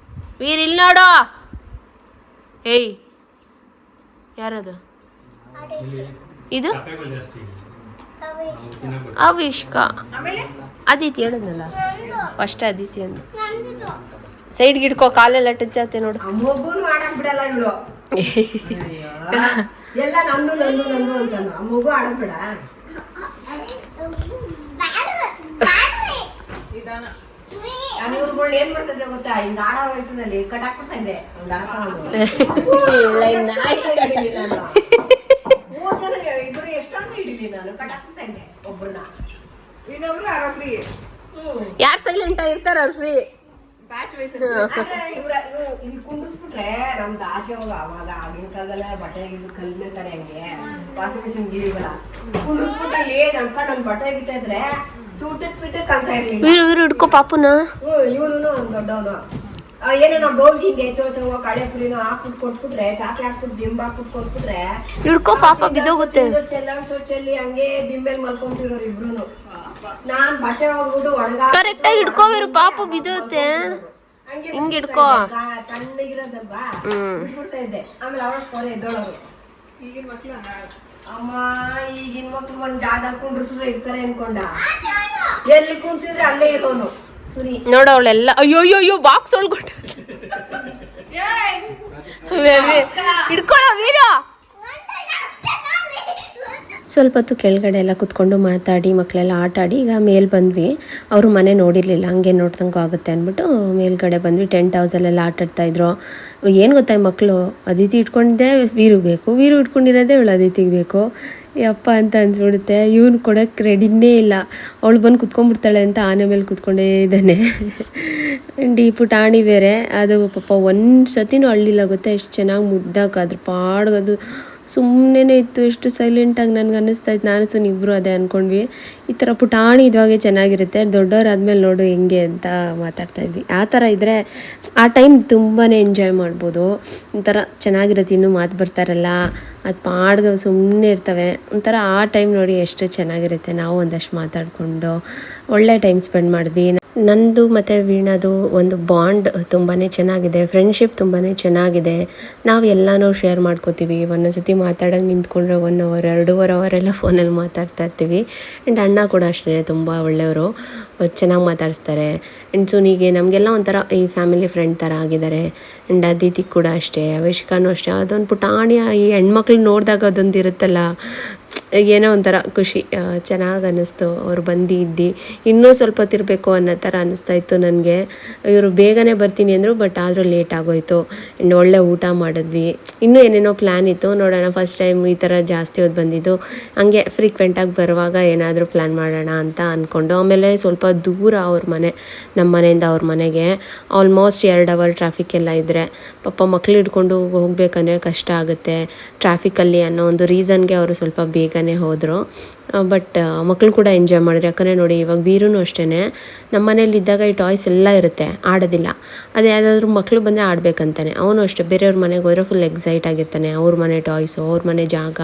ವೀರು, ಇಲ್ಲಿ ನೋಡು. ಏಯ್, ಯಾರದು? ಇದು ಅವಿಷ್ಕ ಅದಿತಿ ಹೇಳಿದ್ನಲ್ಲ ಫಸ್ಟ್ ಅದಿತಿ ಅಂದು ಸೈಡ್ಗೆ ಹಿಡ್ಕೋ ಕಾಲೆಲ್ಲ ಟಚ್ ಆಗುತ್ತೆ ನೋಡು. ಮಗುನು ಆಡಕ್ ಬಿಡಲ್ಲ ಇವಳು. ಎಲ್ಲ ನಂದು ನಂದು ನಂದು ಅಂತಾನು. ಆ ಮಗು ಆಡಕ್ ಬಿಡ. ನಾನು ಇವ್ರುಗಳು ಏನ್ ಮಾಡ್ತಿದ್ದೆ ಗೊತ್ತಾ, ಹಿಂಗ ಆಡೋ ವಯಸ್ಸಿನಲ್ಲಿ ಕಟಾಕ್ ಬಿಡ್ತಾ ಇದ್ದೆ ಒಂದ್ ಆಡ ಇಬ್ರು ಎಷ್ಟೊಂದು ಹಿಡಿಲಿ ನಾನು ಕಟಾಕ್ ಬಿಡ್ತಾ ಇದ್ದೆ ಒಬ್ರನ್ನ. ಇನ್ನೊಬ್ರು ಆರೋಗ್ರಿ ಯಾರು ಸೈಲೆಂಟ್ ಆಗಿರ್ತಾರ ಅವ್ರು ಫ್ರೀ ಇಲ್ಲಿ ಕುಂಡಿಸ್ಬಿಟ್ರೆ ನಮ್ದು ಆಚೆ ಹೋಗ. ಅವಾಗ ಆಗಿನ ಕಾಲದಲ್ಲ ಬಟ್ಟೆ ಕಲ್ ಮೇಲ್ತಾನೆ ಹಂಗೆ ವಾಷಿಂಗ್ ಮಿಷಿನ್ ಗೀರಿವಲ್ಲ. ಕುಂಡಿಸ್ಬಿಟ್ರೆ ಇಲ್ಲಿ ನನ್ಕೊಂಡು ಒಂದ್ ಬಟ್ಟೆ ಹಿಡಿತಾ ಇದ್ರೆ ತೂಟಕ್ ಪಿಟಕ್ ಅಂತ ಇರ್ಲಿಲ್ಲ. ಹಿಡ್ಕೋ ಪಾಪುನ. ಇವನು ಒಂದ್ ದೊಡ್ಡವನು ಏನೋ ನಾವು ಬೌಲ್ಗೆ ಹಿಂಗೆ ಚೋ ಕಳೆ ಪುರಿನೋ ಹಾಕ್ಬಿಟ್ಟು ಕೊಟ್ಬಿಟ್ರೆ, ಚಾಕಿ ಹಾಕ್ಬಿಟ್ಟು ದಿಂಬ ಹಾಕ್ಬಿಟ್ಟು ಕೊಟ್ಬಿಟ್ರೆ ಹಿಡ್ಕೋ ಪಾಪ ಬಿದ್ದೋಗುತ್ತೆ. ಚೆಲ್ಲಿ ಹಂಗೆ ದಿಂಬೆಲ್ ಮಲ್ಕೊಂತಿರೋರು ಇಬ್ರು. ನಾನ್ ಬಟ್ಟೆ ಹೋಗ್ಬಿಟ್ಟು ಒಣಗ ಕರೆಕ್ಟ್ ಆಗಿ ಹಿಡ್ಕೋಬೇರು, ಪಾಪ ಬಿದ್ದೋಗುತ್ತೆ. ಹಿಂಗ್ ಹಿಡ್ಕೋ ತಣ್ಣಗಿರೋದಲ್ವಾ ಬಿಡ್ತಾ ಇದ್ದೆ. ಆಮೇಲೆ ಅವಳ ಸ್ಕೋರ ಎದ್ದೋಳರು. ಈಗಿನ ಮಕ್ಳು ಅಮ್ಮ ಈಗಿನ ಮಕ್ಳು ಒಂದ್ ಜಾಗದಲ್ಲಿ ಕುಂಡ್ರಿಸಿದ್ರೆ ಇರ್ತಾರೆ ಅನ್ಕೊಂಡ. ಎಲ್ಲಿ ಕುಂಡ್ಸಿದ್ರೆ ಅಲ್ಲೇ ಇರೋನು ಸುನಿ. ನೋಡ ಅವಳೆಲ್ಲ ಅಯ್ಯೋ ಅಯ್ಯೋ ಬಾಕ್ಸ್ ಒಳಗೊಂಡು ಹಿಡ್ಕೊಳ್ಳೋ ವೀರ. ಸ್ವಲ್ಪ ಹೊತ್ತು ಕೆಳಗಡೆ ಎಲ್ಲ ಕುತ್ಕೊಂಡು ಮಾತಾಡಿ ಮಕ್ಕಳೆಲ್ಲ ಆಟ ಆಡಿ ಈಗ ಮೇಲೆ ಬಂದ್ವಿ. ಅವರು ಮನೆ ನೋಡಿರಲಿಲ್ಲ, ಹಂಗೆ ನೋಡ್ದಂಗೂ ಆಗುತ್ತೆ ಅಂದ್ಬಿಟ್ಟು ಮೇಲ್ಗಡೆ ಬಂದ್ವಿ. ಟೆಂಟ್ ಹೌಸಲ್ಲೆಲ್ಲ ಆಟ ಆಡ್ತಾಯಿದ್ರು. ಏನು ಗೊತ್ತಾ ಮಕ್ಕಳು, ಅದಿತಿ ಇಟ್ಕೊಂಡಿದ್ದೆ ವೀರು ಬೇಕು, ವೀರು ಇಟ್ಕೊಂಡಿರೋದೇ ಇವಳು ಅದಿತಿಗೆ ಬೇಕು. ಯಪ್ಪ ಅಂತ ಅನ್ಸ್ಬಿಡುತ್ತೆ. ಇವ್ನು ಕೊಡೋಕ್ಕೆ ರೆಡಿನೇ ಇಲ್ಲ. ಅವಳು ಬಂದು ಕುತ್ಕೊಂಡ್ಬಿಡ್ತಾಳೆ ಅಂತ ಆನೆ ಮೇಲೆ ಕುತ್ಕೊಂಡೇ ಇದ್ದಾನೆ. ಆ್ಯಂಡ್ ಈ ಪುಟಾಣಿ ಬೇರೆ ಅದು ಪಾಪ ಒಂದು ಸತಿನೂ ಅಳ್ಳಿಲ್ಲ ಗೊತ್ತಾ, ಎಷ್ಟು ಚೆನ್ನಾಗಿ ಮುದ್ದಾಕ ಅದ್ರ ಪಾಡ್ಗದು ಸುಮ್ಮನೆ ಇತ್ತು. ಎಷ್ಟು ಸೈಲೆಂಟಾಗಿ ನನಗೆ ಅನ್ನಿಸ್ತಾ ಇತ್ತು. ನಾನು ಸುಮ್ಮನೆ ಇಬ್ಬರು ಅದೇ ಅಂದ್ಕೊಂಡ್ವಿ. ಈ ಥರ ಪುಟಾಣಿ ಇದ್ವಾಗೆ ಚೆನ್ನಾಗಿರುತ್ತೆ. ದೊಡ್ಡವರಾದ್ಮೇಲೆ ನೋಡು ಹೆಂಗೆ ಅಂತ ಮಾತಾಡ್ತಾಯಿದ್ವಿ. ಆ ಥರ ಇದ್ದರೆ ಆ ಟೈಮ್ ತುಂಬಾ ಎಂಜಾಯ್ ಮಾಡ್ಬೋದು. ಒಂಥರ ಚೆನ್ನಾಗಿರುತ್ತೆ. ಇನ್ನೂ ಮಾತು ಬರ್ತಾರಲ್ಲ, ಅದು ಪಾಡ್ಗೆ ಸುಮ್ಮನೆ ಇರ್ತವೆ. ಒಂಥರ ಆ ಟೈಮ್ ನೋಡಿ ಎಷ್ಟು ಚೆನ್ನಾಗಿರುತ್ತೆ. ನಾವು ಒಂದಷ್ಟು ಮಾತಾಡಿಕೊಂಡು ಒಳ್ಳೆ ಟೈಮ್ ಸ್ಪೆಂಡ್ ಮಾಡಿದ್ವಿ. ನಂದು ಮತ್ತು ವೀಣಾದು ಒಂದು ಬಾಂಡ್ ತುಂಬಾ ಚೆನ್ನಾಗಿದೆ. ಫ್ರೆಂಡ್ಶಿಪ್ ತುಂಬಾ ಚೆನ್ನಾಗಿದೆ. ನಾವು ಎಲ್ಲನೂ ಶೇರ್ ಮಾಡ್ಕೋತೀವಿ. ಒಂದೊಂದು ಸತಿ ಮಾತಾಡೋಂಗೆ ನಿಂತ್ಕೊಂಡ್ರೆ 1 ಅವರ್ 2.5 ಅವರೆಲ್ಲ ಫೋನಲ್ಲಿ ಮಾತಾಡ್ತಾ ಇರ್ತೀವಿ. ಆ್ಯಂಡ್ ಅಣ್ಣ ಕೂಡ ಅಷ್ಟೇ ತುಂಬ ಒಳ್ಳೆಯವರು, ಚೆನ್ನಾಗಿ ಮಾತಾಡಿಸ್ತಾರೆ. ಆ್ಯಂಡ್ ಸುನಿಗೆ ನಮಗೆಲ್ಲ ಒಂಥರ ಈ ಫ್ಯಾಮಿಲಿ ಫ್ರೆಂಡ್ ಥರ ಆಗಿದ್ದಾರೆ. ಆ್ಯಂಡ್ ಅದಿತಿ ಕೂಡ ಅಷ್ಟೇ, ಅವಿಷ್ಕಾನೂ ಅಷ್ಟೇ. ಅದೊಂದು ಪುಟಾಣಿ ಈ ಹೆಣ್ಮಕ್ಳು ನೋಡಿದಾಗ ಅದೊಂದು ಇರುತ್ತಲ್ಲ, ಏನೋ ಒಂಥರ ಖುಷಿ, ಚೆನ್ನಾಗಿ ಅನ್ನಿಸ್ತು ಅವ್ರು ಬಂದು ಇನ್ನೂ ಸ್ವಲ್ಪ ಹೊತ್ತಿರಬೇಕು ಅನ್ನೋ ಥರ ಅನ್ನಿಸ್ತಾಯಿತ್ತು ನನಗೆ. ಇವರು ಬೇಗನೆ ಬರ್ತೀನಿ ಅಂದರು, ಬಟ್ ಆದರೂ ಲೇಟ್ ಆಗೋಯಿತು. ಆ್ಯಂಡ್ ಒಳ್ಳೆ ಊಟ ಮಾಡಿದ್ವಿ. ಇನ್ನೂ ಏನೇನೋ ಪ್ಲ್ಯಾನ್ ಇತ್ತು, ನೋಡೋಣ. ಫಸ್ಟ್ ಟೈಮ್ ಈ ಥರ ಜಾಸ್ತಿ ಹೊತ್ತು ಬಂದಿದ್ದು, ಹಂಗೆ ಫ್ರೀಕ್ವೆಂಟಾಗಿ ಬರುವಾಗ ಏನಾದರೂ ಪ್ಲ್ಯಾನ್ ಮಾಡೋಣ ಅಂತ ಅಂದ್ಕೊಂಡು. ಆಮೇಲೆ ಸ್ವಲ್ಪ ದೂರ ಅವ್ರ ಮನೆ, ನಮ್ಮ ಮನೆಯಿಂದ ಅವ್ರ ಮನೆಗೆ ಆಲ್ಮೋಸ್ಟ್ 2 ಅವರ್ ಟ್ರಾಫಿಕ್ ಎಲ್ಲ ಇದ್ದರೆ ಪಾಪ ಮಕ್ಳು ಹಿಡ್ಕೊಂಡು ಹೋಗ್ಬೇಕಂದ್ರೆ ಕಷ್ಟ ಆಗುತ್ತೆ ಟ್ರಾಫಿಕಲ್ಲಿ ಅನ್ನೋ ಒಂದು ರೀಸನ್ಗೆ ಅವರು ಸ್ವಲ್ಪ ಬೇಗನೆ ಹೋದರು. ಬಟ್ ಮಕ್ಕಳು ಕೂಡ ಎಂಜಾಯ್ ಮಾಡಿದ್ರು. ಯಾಕಂದರೆ ನೋಡಿ, ಇವಾಗ ವೀರೂ ಅಷ್ಟೇ, ನಮ್ಮ ಮನೇಲಿದ್ದಾಗ ಈ ಟಾಯ್ಸ್ ಎಲ್ಲ ಇರುತ್ತೆ, ಆಡೋದಿಲ್ಲ. ಅದು ಯಾವುದಾದ್ರೂ ಮಕ್ಕಳು ಬಂದರೆ ಆಡಬೇಕಂತಾನೆ. ಅವನು ಅಷ್ಟೇ, ಬೇರೆಯವ್ರ ಮನೆಗೆ ಹೋದರೆ ಫುಲ್ ಎಕ್ಸೈಟ್ ಆಗಿರ್ತಾನೆ. ಅವ್ರ ಮನೆ ಟಾಯ್ಸು, ಅವ್ರ ಮನೆ ಜಾಗ,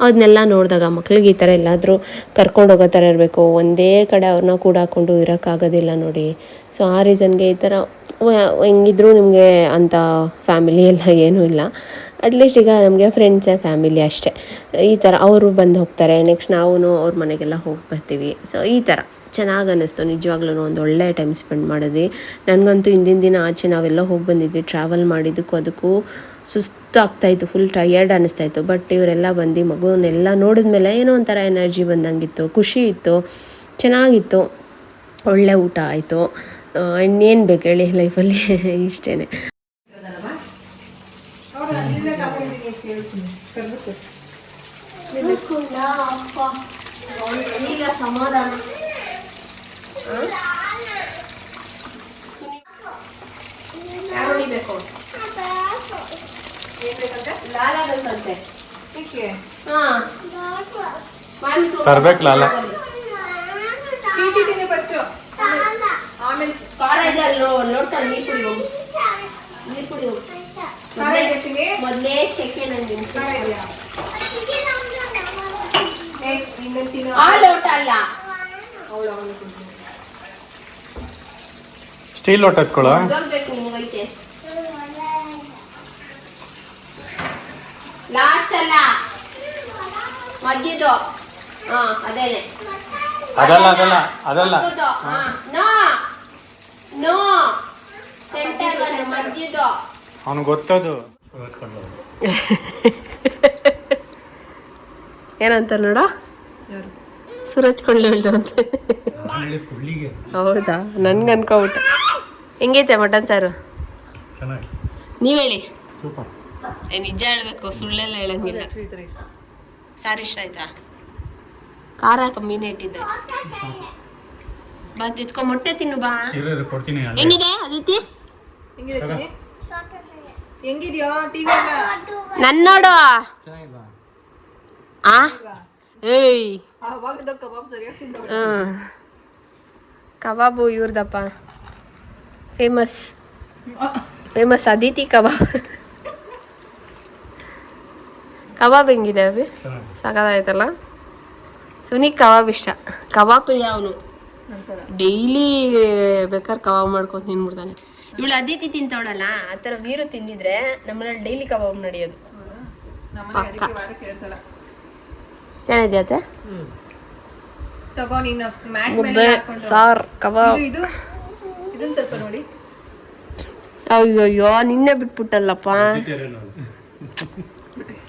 ಅದನ್ನೆಲ್ಲ ನೋಡಿದಾಗ ಮಕ್ಳಿಗೆ ಈ ಥರ ಎಲ್ಲಾದರೂ ಕರ್ಕೊಂಡು ಹೋಗೋ ಥರ ಇರಬೇಕು. ಒಂದೇ ಕಡೆ ಅವ್ರನ್ನ ಕೂಡ ಹಾಕ್ಕೊಂಡು ಇರೋಕ್ಕಾಗೋದಿಲ್ಲ ನೋಡಿ. ಸೊ ಆ ರೀಸನ್ಗೆ ಈ ಥರ ಹೆಂಗಿದ್ರು ನಿಮಗೆ ಅಂಥ ಫ್ಯಾಮಿಲಿ ಎಲ್ಲ ಏನೂ ಇಲ್ಲ. ಅಟ್ಲೀಸ್ಟ್ ಈಗ ನಮಗೆ ಫ್ರೆಂಡ್ಸೇ ಫ್ಯಾಮಿಲಿ ಅಷ್ಟೇ. ಈ ಥರ ಅವರು ಬಂದು ಹೋಗ್ತಾರೆ, ನೆಕ್ಸ್ಟ್ ನಾವು ಅವ್ರ ಮನೆಗೆಲ್ಲ ಹೋಗಿ ಬರ್ತೀವಿ. ಸೊ ಈ ಥರ ಚೆನ್ನಾಗಿ ಅನ್ನಿಸ್ತು ನಿಜವಾಗ್ಲೂ. ಒಂದು ಒಳ್ಳೆ ಟೈಮ್ ಸ್ಪೆಂಡ್ ಮಾಡಿದ್ವಿ. ನನಗಂತೂ ಹಿಂದಿನ ದಿನ ಆಚೆ ನಾವೆಲ್ಲ ಹೋಗಿ ಬಂದಿದ್ವಿ. ಟ್ರಾವೆಲ್ ಮಾಡಿದ್ದಕ್ಕೂ ಅದಕ್ಕೂ ಸುಸ್ತು ಆಗ್ತಾಯಿತ್ತು, ಫುಲ್ ಟಯರ್ಡ್ ಅನ್ನಿಸ್ತಾಯಿತ್ತು. ಬಟ್ ಇವರೆಲ್ಲ ಬಂದು ಮಗುವನ್ನೆಲ್ಲ ನೋಡಿದ್ಮೇಲೆ ಏನೋ ಒಂಥರ ಎನರ್ಜಿ ಬಂದಂಗಿತ್ತು, ಖುಷಿ ಇತ್ತು, ಚೆನ್ನಾಗಿತ್ತು. ಒಳ್ಳೆ ಊಟ ಆಯಿತು. ಇನ್ನೇನು ಬೇಕು ಹೇಳಿ ಲೈಫಲ್ಲಿ, ಇಷ್ಟೇ. ಈಗ ಸಮಾಧಾನ. ಯಾರು ಹೊಡಿಬೇಕು? ಲಾಲಾ ಬಂತಂತೆ. ತರ್ಬೇಕು ಲಾಲ. ಚೀಚಿ ತಿನ್ನಿ ಫಸ್ಟ್, ಆಮೇಲೆ ಖಾರ ಇದೆ ಅಲ್ಲಿ ನೋಡ್ತಾನೆ. ನೀರು ಕುಡಿ ಹೋಗು, ನೀರು ಕುಡಿ ಹೋಗು. ಮೊದಲೇ ಸೆಕೆ ನನಗೆ ಲೋಟ ಅಲ್ಲ, ಸ್ಟೀಲ್ ಲೋಟ ಎತ್ಕೊಳ್ಳೋ. ಬೇಕು ನಿಮ್ಗೈತೆ. ಲಾಸ್ಟ್ ಅಲ್ಲ, ಮಧ್ಯದ್ದು ಹಾ ಅದೇನೆ ಅದಲ್ಲ ಅದಲ್ಲ ಅದಲ್ಲ ನೋ ನೋ ಸೆಂಟರ್ ಒಂದು ಮಧ್ಯದ್ದು ಅವ್ನು ಗೊತ್ತದು ಏನಂತ ನೋಡ ಸೂರಜ್ ಕೊಂಡ್ಲಿ ಹೇಳ್ದಂತೆ ಹೌದಾ ನನ್ಗೆ ಅನ್ಕೋಬಿಟ್ಟೆ ಹೆಂಗೈತೆ ಮಟನ್ ಸಾರು ಚೆನ್ನಾಗಿ ನೀವ್ ಹೇಳಿ ಸೂಪರ್ ನಿಜ ಹೇಳ್ಬೇಕು ಸುಳ್ಳೆಲ್ಲ ಹೇಳಂಗಿಲ್ಲ ಸಾರು ಇಷ್ಟ ಆಯ್ತಾ ಖಾರ ಕಮ್ಮಿನೇ ಇಟ್ಟಿದ್ದೆ ಬಾ ತಿತ್ಕೊ ಮೊಟ್ಟೆ ತಿನ್ನು ಬಾ ಇರು ಕೊಡ್ತೀನಿ ಹೆಂಗಿದೆ ಅದಿತಿ ಹೆಂಗಿದ್ಯೋ ಟಿವಿ ನನ್ ನೋಡು ಚೆನ್ನಾಗಿಲ್ವಾ ಆ ಏಯ್ ಅವಾಗಿದ್ದ ಕಬಾಬ್ ಸರಿಯಾಗಿ ತಿಂದ ಕಬಾಬು ಇವ್ರದಪ್ಪ ಫೇಮಸ್ ಅದಿತಿ ಕಬಾಬ್ ಕಬಾಬ್ ಹೆಂಗಿದೆ ಅಭಿ ಚೆನ್ನಾಗಿ ಸಾಕಾಯ್ತಲ್ಲ ಸುನಿಕ್ ಕಬಾಬ್ ಇಷ್ಟ ಕಬಾಬ್ ಪ್ರಿಯ ಅವನು ಡೈಲಿ ಬೇಕಾದ್ರೆ ಕಬಾಬ್ ಮಾಡ್ಕೊಂಡು ತಿನ್ಬಿಡ್ತಾನೆ ಇವಳು ಅದಿತಿ ತಿಂತಾವಳಲ್ಲ ಆ ಥರ ವೀರು ತಿಂದಿದ್ರೆ ನಮ್ಮನೇಲಿ ಡೈಲಿ ಕಬಾಬ್ ನಡೆಯೋದು ಪಕ್ಕ ಚೆನ್ನಾಗಿದ್ಯಾತೆ ತಗೋ ನೀನು ಮ್ಯಾಟ್ ಮುದ್ದೆ ಸಾರ್ ಕಬಾಬ್ ಇದು ಇದನ್ನ ಸ್ವಲ್ಪ ನೋಡಿ ಅಯ್ಯಯ್ಯೋ ನಿನ್ನೆ ಬಿಟ್ಬಿಟ್ಟಲ್ಲಪ್ಪ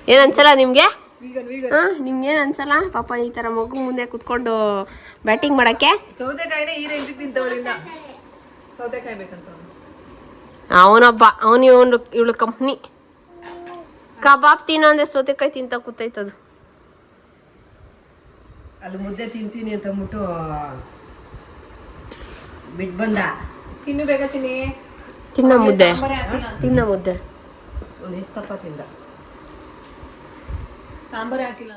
ಏನ್ ಅನ್ಸಲ್ಲ ನಿಮ್ಗೆ ನಿಮ್ಗೆ ಏನ್ ಅನ್ಸಲ್ಲ ಪಾಪ ಈ ತರ ಮಗು ಮುಂದೆ ಕುತ್ಕೊಂಡು ಬ್ಯಾಟಿಂಗ್ ಮಾಡಕ್ಕೆ ಸೌತೆಕಾಯಿನೇ ಈ ರೇಂಜಿಗೆ ತಿಂತವಳಿಂದ ಸೌತೆಕಾಯಿ ಬೇಕಂತ ಅವನೊಬ್ಬ ಇವಳು ಕಂಪ್ನಿ ಕಬಾಬ್ ತಿನ್ನೋ ಅಂದ್ರೆ ಸೌತೆಕಾಯಿ ತಿಂತ ಕೂತೈತದು ಅಲ್ಲಿ ಮುದ್ದೆ ತಿಂತೀನಿ ಅಂತ ಅಂದ್ಬಿಟ್ಟು ಬಿಟ್ ಬಂದ ಇನ್ನು ಬೇಕಾ ಚಿನ್ನಿ ತಿನ್ನೋ ಮುದ್ದೆ ತಿನ್ನೋ ಮುದ್ದೆ ಒಂದು ಇಷ್ಟಪ್ಪ ತಿಂದ ಸಾಂಬಾರೇ ಹಾಕಿಲ್ಲ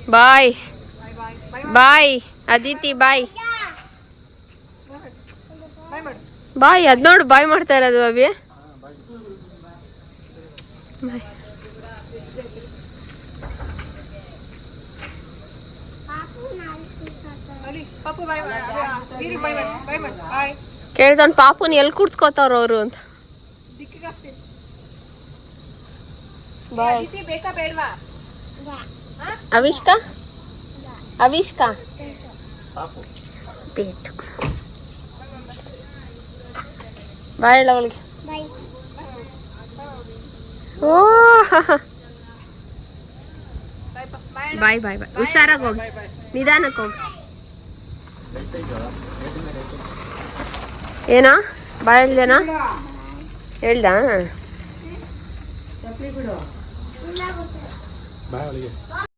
ಬಾಯ್ ಬಾಯ್ ಅದಿತಿ ಬಾಯ್ ಬಾಯ್ ಅದ್ ನೋಡು ಬಾಯ್ ಮಾಡ್ತಾ ಇರೋದು ಅಭಿ ಬಾಯ್ ಕೇಳ್ದನ್ ಪಾಪುನ್ ಎಲ್ಲಿ ಕೂಡ್ಸ್ಕೊತಾವ್ರ ಅವರು ಅಂತ ಬೇಕಾ ಬೇಡವಾ ಅವಿಷ್ಕಾ ಬೇತು ಬಾಯ್ ಹೇಳ ಅವಳಿಗೆ ಓ ಬಾಯ್ ಬಾಯ್ ಬಾಯ್ ಹುಷಾರಾಗಿ ಹೋಗಿ ನಿಧಾನಕ್ಕೆ ಹೋಗಿ ಏನೋ ಬಾಯ್ ಹೇಳ್ದೇನಾ ಹೇಳ್ದ ಬಾಯ್ ಅವಳಿಗೆ